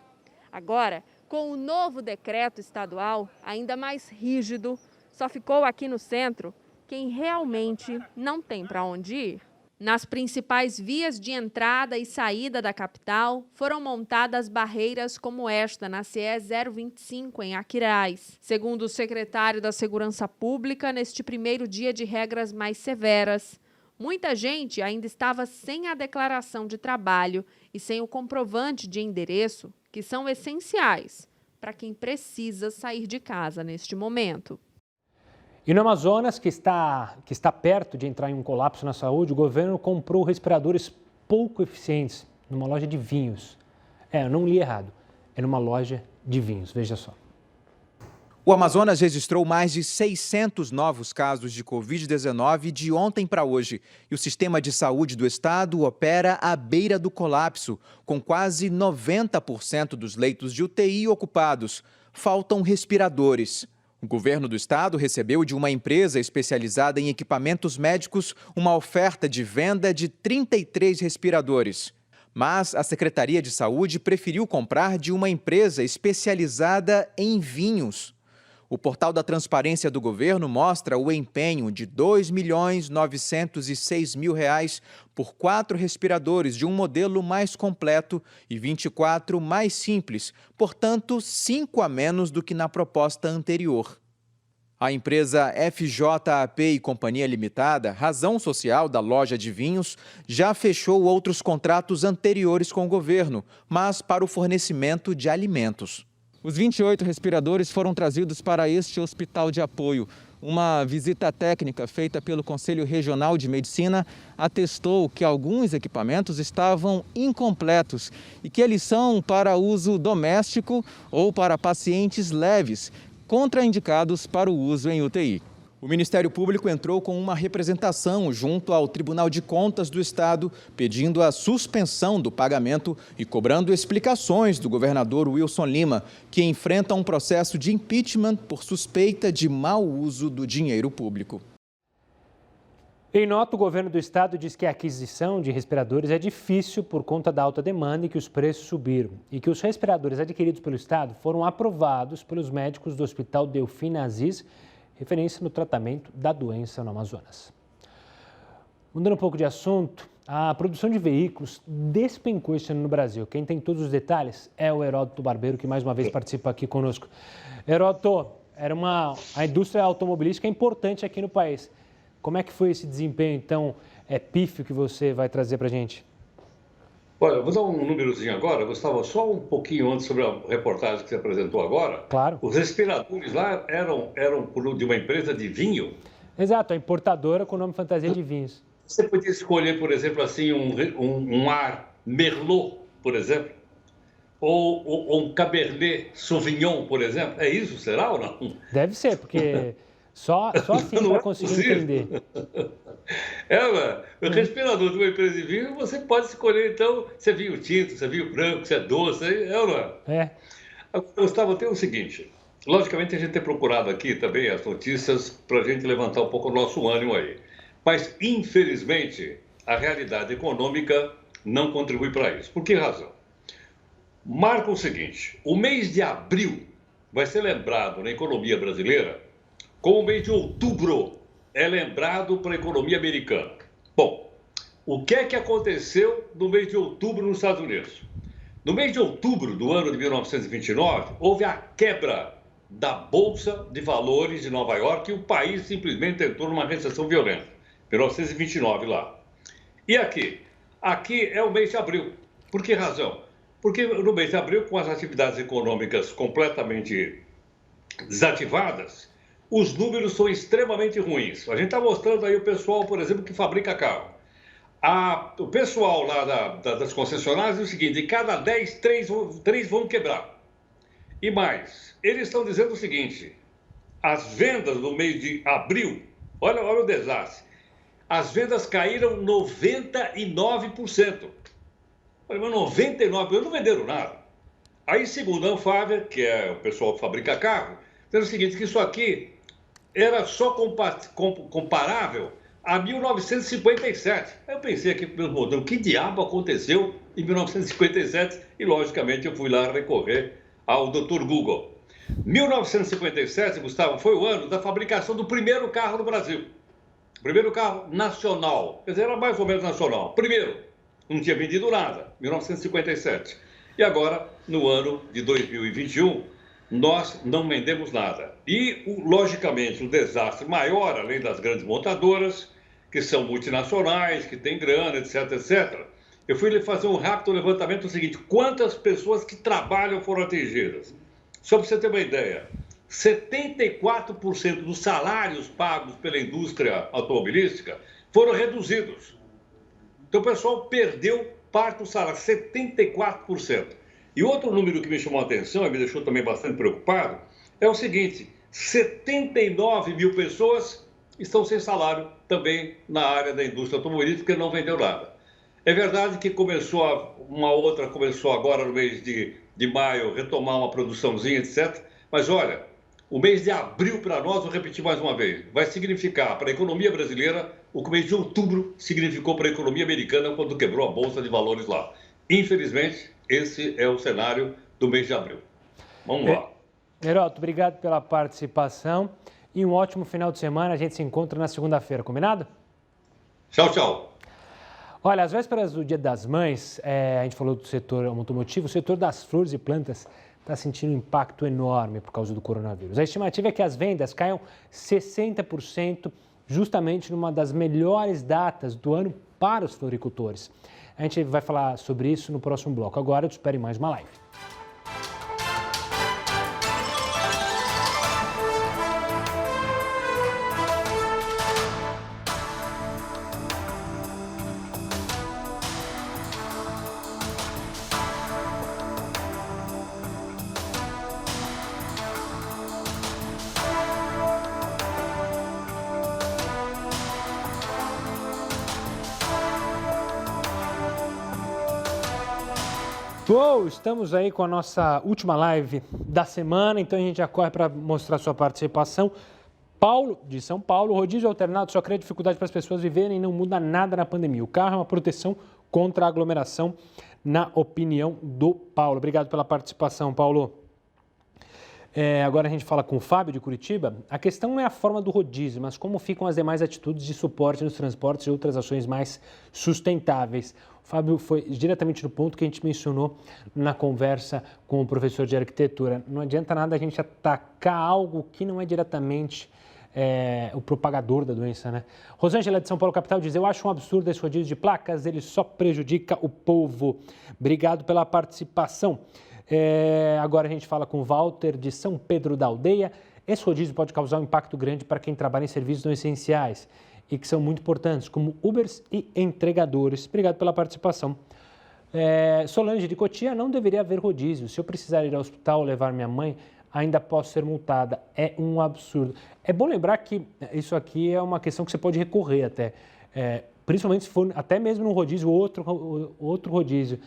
Agora, com o novo decreto estadual, ainda mais rígido, só ficou aqui no centro quem realmente não tem para onde ir. Nas principais vias de entrada e saída da capital, foram montadas barreiras como esta na CE 025, em Aquiraz. Segundo o secretário da Segurança Pública, neste primeiro dia de regras mais severas, muita gente ainda estava sem a declaração de trabalho e sem o comprovante de endereço, que são essenciais para quem precisa sair de casa neste momento. E no Amazonas, que está perto de entrar em um colapso na saúde, o governo comprou respiradores pouco eficientes numa loja de vinhos. Eu não li errado, é numa loja de vinhos, veja só. O Amazonas registrou mais de 600 novos casos de Covid-19 de ontem para hoje. E o sistema de saúde do estado opera à beira do colapso, com quase 90% dos leitos de UTI ocupados. Faltam respiradores. O governo do estado recebeu de uma empresa especializada em equipamentos médicos uma oferta de venda de 33 respiradores. Mas a Secretaria de Saúde preferiu comprar de uma empresa especializada em vinhos. O portal da Transparência do Governo mostra o empenho de R$ 2.906.000 por 4 respiradores de um modelo mais completo e 24 mais simples, portanto, 5 a menos do que na proposta anterior. A empresa FJAP e Companhia Limitada, razão social da loja de vinhos, já fechou outros contratos anteriores com o governo, mas para o fornecimento de alimentos. Os 28 respiradores foram trazidos para este hospital de apoio. Uma visita técnica feita pelo Conselho Regional de Medicina atestou que alguns equipamentos estavam incompletos e que eles são para uso doméstico ou para pacientes leves, contraindicados para o uso em UTI. O Ministério Público entrou com uma representação junto ao Tribunal de Contas do Estado, pedindo a suspensão do pagamento e cobrando explicações do governador Wilson Lima, que enfrenta um processo de impeachment por suspeita de mau uso do dinheiro público. Em nota, o governo do estado diz que a aquisição de respiradores é difícil por conta da alta demanda e que os preços subiram. E que os respiradores adquiridos pelo estado foram aprovados pelos médicos do Hospital Delfim Aziz, referência no tratamento da doença no Amazonas. Mudando um pouco de assunto, a produção de veículos despencou este ano no Brasil. Quem tem todos os detalhes é o Heródoto Barbeiro, que mais uma vez participa aqui conosco. Heródoto, a indústria automobilística é importante aqui no país. Como é que foi esse desempenho, então, pífio que você vai trazer para a gente? Olha, vou dar um númerozinho agora, Gustavo, só um pouquinho antes sobre a reportagem que você apresentou agora. Claro. Os respiradores lá eram de uma empresa de vinho? Exato, a importadora com o nome fantasia de vinhos. Você podia escolher, por exemplo, assim, um ar Merlot, por exemplo, ou um Cabernet Sauvignon, por exemplo. É isso, será ou não? Deve ser, porque só assim para conseguir entender. O respirador de uma empresa de vinho, você pode escolher, então, se é vinho tinto, se é vinho branco, se é doce, ou não é? É. Gustavo, tem o seguinte, logicamente a gente tem procurado aqui também as notícias para a gente levantar um pouco o nosso ânimo aí. Mas, infelizmente, a realidade econômica não contribui para isso. Por que razão? Marca o seguinte, o mês de abril vai ser lembrado na economia brasileira como o mês de outubro é lembrado para a economia americana. Bom, o que é que aconteceu no mês de outubro nos Estados Unidos? No mês de outubro do ano de 1929, houve a quebra da Bolsa de Valores de Nova York e o país simplesmente entrou numa recessão violenta. 1929 lá. E aqui? Aqui é o mês de abril. Por que razão? Porque no mês de abril, com as atividades econômicas completamente desativadas, os números são extremamente ruins. A gente está mostrando aí o pessoal, por exemplo, que fabrica carro. O pessoal lá das concessionárias diz o seguinte, de cada 10, 3 vão quebrar. E mais, eles estão dizendo o seguinte, as vendas no mês de abril, olha o desastre, as vendas caíram 99%. Olha, mas 99%, não venderam nada. Aí, segundo a Anfávia, que é o pessoal que fabrica carro, dizendo o seguinte, que isso aqui era só comparável a 1957. Aí eu pensei aqui, meu modelo, que diabo aconteceu em 1957? E, logicamente, eu fui lá recorrer ao Dr. Google. 1957, Gustavo, foi o ano da fabricação do primeiro carro no Brasil. Primeiro carro nacional. Quer dizer, era mais ou menos nacional. Primeiro, não tinha vendido nada, 1957. E agora, no ano de 2021, nós não vendemos nada. E, logicamente, o desastre maior, além das grandes montadoras, que são multinacionais, que têm grana, etc, etc. Eu fui fazer um rápido levantamento do seguinte, quantas pessoas que trabalham foram atingidas? Só para você ter uma ideia, 74% dos salários pagos pela indústria automobilística foram reduzidos. Então o pessoal perdeu parte do salário, 74%. E outro número que me chamou a atenção e me deixou também bastante preocupado é o seguinte, 79 mil pessoas estão sem salário também na área da indústria automobilística e não vendeu nada. É verdade que uma outra começou agora no mês de maio retomar uma produçãozinha, etc. Mas olha, o mês de abril para nós, vou repetir mais uma vez, vai significar para a economia brasileira o que o mês de outubro significou para a economia americana quando quebrou a Bolsa de Valores lá. Infelizmente, esse é o cenário do mês de abril. Vamos lá. Heródoto, obrigado pela participação e um ótimo final de semana. A gente se encontra na segunda-feira, combinado? Tchau, tchau. Olha, às vésperas do Dia das Mães, a gente falou do setor automotivo, o setor das flores e plantas está sentindo um impacto enorme por causa do coronavírus. A estimativa é que as vendas caiam 60%, justamente numa das melhores datas do ano para os floricultores. A gente vai falar sobre isso no próximo bloco. Agora, eu te espero em mais uma live. Uou, estamos aí com a nossa última live da semana, então a gente já corre para mostrar sua participação. Paulo, de São Paulo, rodízio alternado só cria dificuldade para as pessoas viverem e não muda nada na pandemia. O carro é uma proteção contra a aglomeração, na opinião do Paulo. Obrigado pela participação, Paulo. Agora a gente fala com o Fábio, de Curitiba. A questão não é a forma do rodízio, mas como ficam as demais atitudes de suporte nos transportes e outras ações mais sustentáveis. O Fábio foi diretamente no ponto que a gente mencionou na conversa com o professor de arquitetura. Não adianta nada a gente atacar algo que não é diretamente o propagador da doença, né? Rosângela, de São Paulo, capital, diz: eu acho um absurdo esse rodízio de placas, ele só prejudica o povo. Obrigado pela participação. Agora a gente fala com o Walter, de São Pedro da Aldeia. Esse rodízio pode causar um impacto grande para quem trabalha em serviços não essenciais e que são muito importantes, como Ubers e entregadores. Obrigado pela participação. Solange, de Cotia: não deveria haver rodízio. Se eu precisar ir ao hospital levar minha mãe, ainda posso ser multada. É um absurdo. É bom lembrar que isso aqui é uma questão que você pode recorrer até, principalmente se for até mesmo num rodízio ou outro rodízio.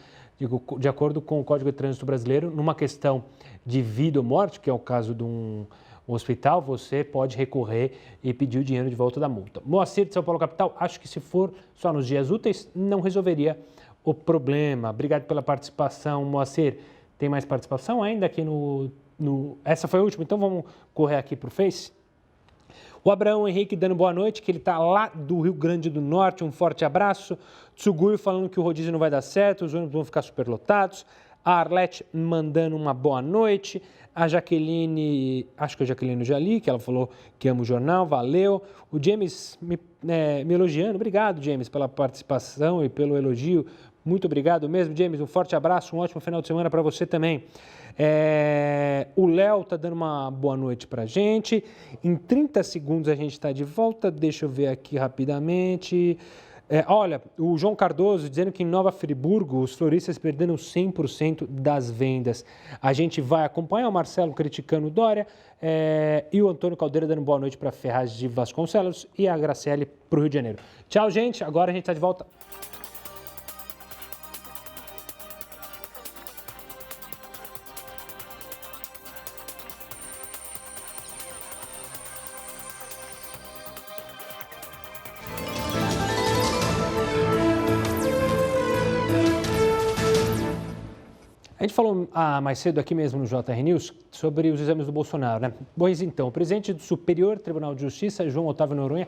De acordo com o Código de Trânsito Brasileiro, numa questão de vida ou morte, que é o caso de um hospital, você pode recorrer e pedir o dinheiro de volta da multa. Moacir, de São Paulo, capital: acho que se for só nos dias úteis, não resolveria o problema. Obrigado pela participação, Moacir. Tem mais participação ainda aqui Essa foi a última, então vamos correr aqui para o Face. O Abraão Henrique dando boa noite, que ele está lá do Rio Grande do Norte, um forte abraço. Tsuguyo falando que o rodízio não vai dar certo, os ônibus vão ficar superlotados. A Arlete mandando uma boa noite. A Jaqueline, acho que é a Jaqueline Jali, que ela falou que ama o jornal, valeu. O James me elogiando, obrigado, James, pela participação e pelo elogio. Muito obrigado mesmo, James, um forte abraço, um ótimo final de semana para você também. O Léo está dando uma boa noite para a gente. Em 30 segundos a gente está de volta. Deixa eu ver aqui rapidamente. Olha, o João Cardoso dizendo que em Nova Friburgo os floristas perderam 100% das vendas. A gente vai acompanhar o Marcelo criticando o Dória e o Antônio Caldeira dando boa noite para Ferraz de Vasconcelos e a Graciele para o Rio de Janeiro. Tchau, gente. Agora a gente está de volta. A gente falou mais cedo aqui mesmo no JR News sobre os exames do Bolsonaro, né? Pois então, o presidente do Superior Tribunal de Justiça, João Otávio Noronha,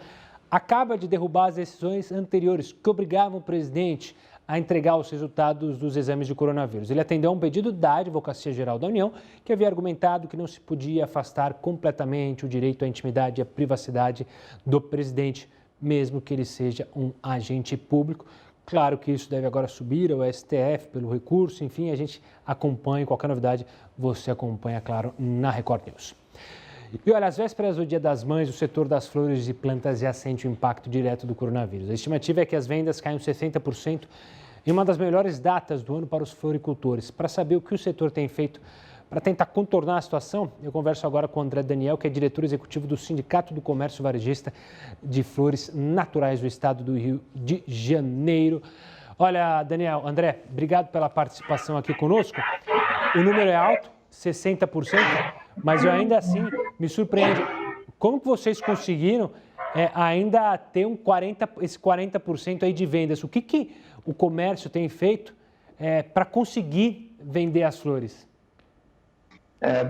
acaba de derrubar as decisões anteriores que obrigavam o presidente a entregar os resultados dos exames de coronavírus. Ele atendeu a um pedido da Advocacia Geral da União, que havia argumentado que não se podia afastar completamente o direito à intimidade e à privacidade do presidente, mesmo que ele seja um agente público. Claro que isso deve agora subir ao STF pelo recurso, enfim, a gente acompanha, qualquer novidade você acompanha, claro, na Record News. E olha, às vésperas do Dia das Mães, o setor das flores e plantas já sente o impacto direto do coronavírus. A estimativa é que as vendas caiam 60% em uma das melhores datas do ano para os floricultores. Para saber o que o setor tem feito para tentar contornar a situação, eu converso agora com o André Daniel, que é diretor executivo do Sindicato do Comércio Varejista de Flores Naturais do Estado do Rio de Janeiro. Olha, Daniel, André, obrigado pela participação aqui conosco. O número é alto, 60%, mas eu ainda assim me surpreende. Como que vocês conseguiram ainda ter esse 40% aí de vendas? O que o comércio tem feito para conseguir vender as flores?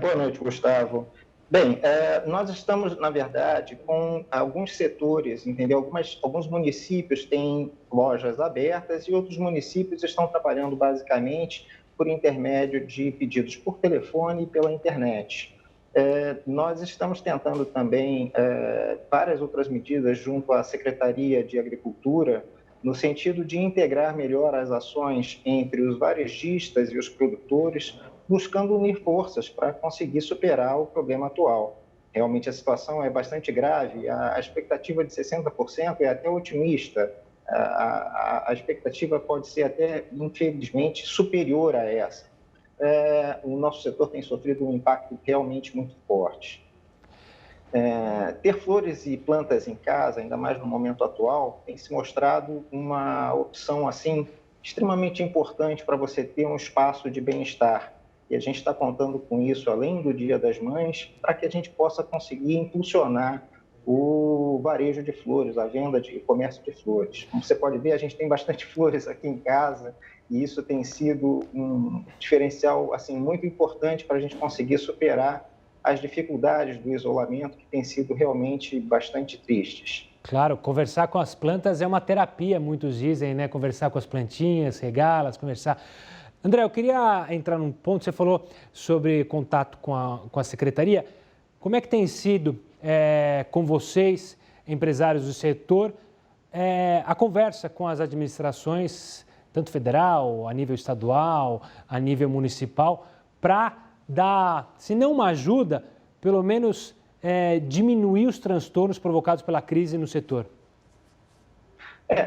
Boa noite, Gustavo. Bem, nós estamos, na verdade, com alguns setores, entendeu? Alguns municípios têm lojas abertas e outros municípios estão trabalhando basicamente por intermédio de pedidos por telefone e pela internet. Nós estamos tentando também várias outras medidas junto à Secretaria de Agricultura, no sentido de integrar melhor as ações entre os varejistas e os produtores, buscando unir forças para conseguir superar o problema atual. Realmente a situação é bastante grave, a expectativa de 60% é até otimista, a expectativa pode ser até, infelizmente, superior a essa. O nosso setor tem sofrido um impacto realmente muito forte. Ter flores e plantas em casa, ainda mais no momento atual, tem se mostrado uma opção assim extremamente importante para você ter um espaço de bem-estar. E a gente está contando com isso, além do Dia das Mães, para que a gente possa conseguir impulsionar o varejo de flores, a venda de comércio de flores. Como você pode ver, a gente tem bastante flores aqui em casa e isso tem sido um diferencial assim, muito importante para a gente conseguir superar as dificuldades do isolamento, que têm sido realmente bastante tristes. Claro, conversar com as plantas é uma terapia, muitos dizem, né? Conversar com as plantinhas, regá-las, conversar. André, eu queria entrar num ponto, você falou sobre contato com a secretaria. Como é que tem sido com vocês, empresários do setor, a conversa com as administrações, tanto federal, a nível estadual, a nível municipal, para dar, se não uma ajuda, pelo menos diminuir os transtornos provocados pela crise no setor?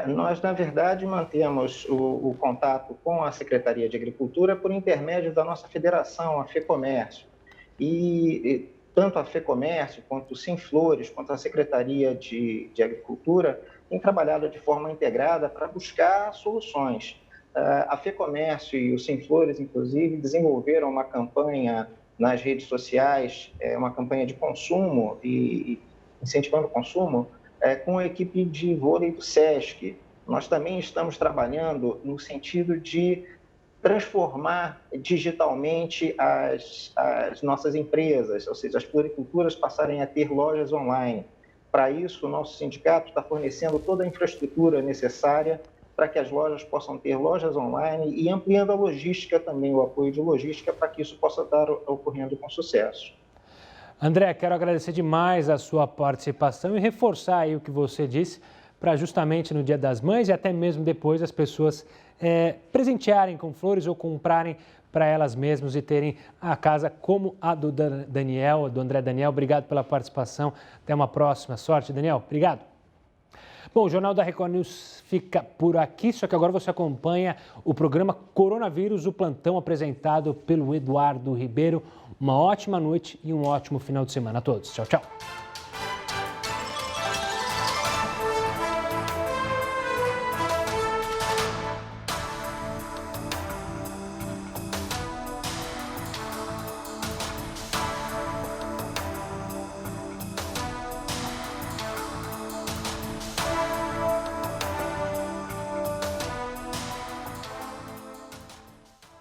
Nós, na verdade, mantemos o contato com a Secretaria de Agricultura por intermédio da nossa federação, a FEComércio. E tanto a FEComércio, quanto o Simflores, quanto a Secretaria de Agricultura têm trabalhado de forma integrada para buscar soluções. A FEComércio e o Simflores, inclusive, desenvolveram uma campanha nas redes sociais, uma campanha de consumo e incentivando o consumo, com a equipe de vôlei do SESC. Nós também estamos trabalhando no sentido de transformar digitalmente as nossas empresas, ou seja, as floriculturas passarem a ter lojas online. Para isso, o nosso sindicato está fornecendo toda a infraestrutura necessária para que as lojas possam ter lojas online e ampliando a logística também, o apoio de logística, para que isso possa estar ocorrendo com sucesso. André, quero agradecer demais a sua participação e reforçar aí o que você disse, para justamente no Dia das Mães e até mesmo depois as pessoas presentearem com flores ou comprarem para elas mesmas e terem a casa como a do Daniel, do André Daniel. Obrigado pela participação. Até uma próxima. Sorte, Daniel. Obrigado. Bom, o Jornal da Record News fica por aqui, só que agora você acompanha o programa Coronavírus, o plantão apresentado pelo Eduardo Ribeiro. Uma ótima noite e um ótimo final de semana a todos. Tchau, tchau.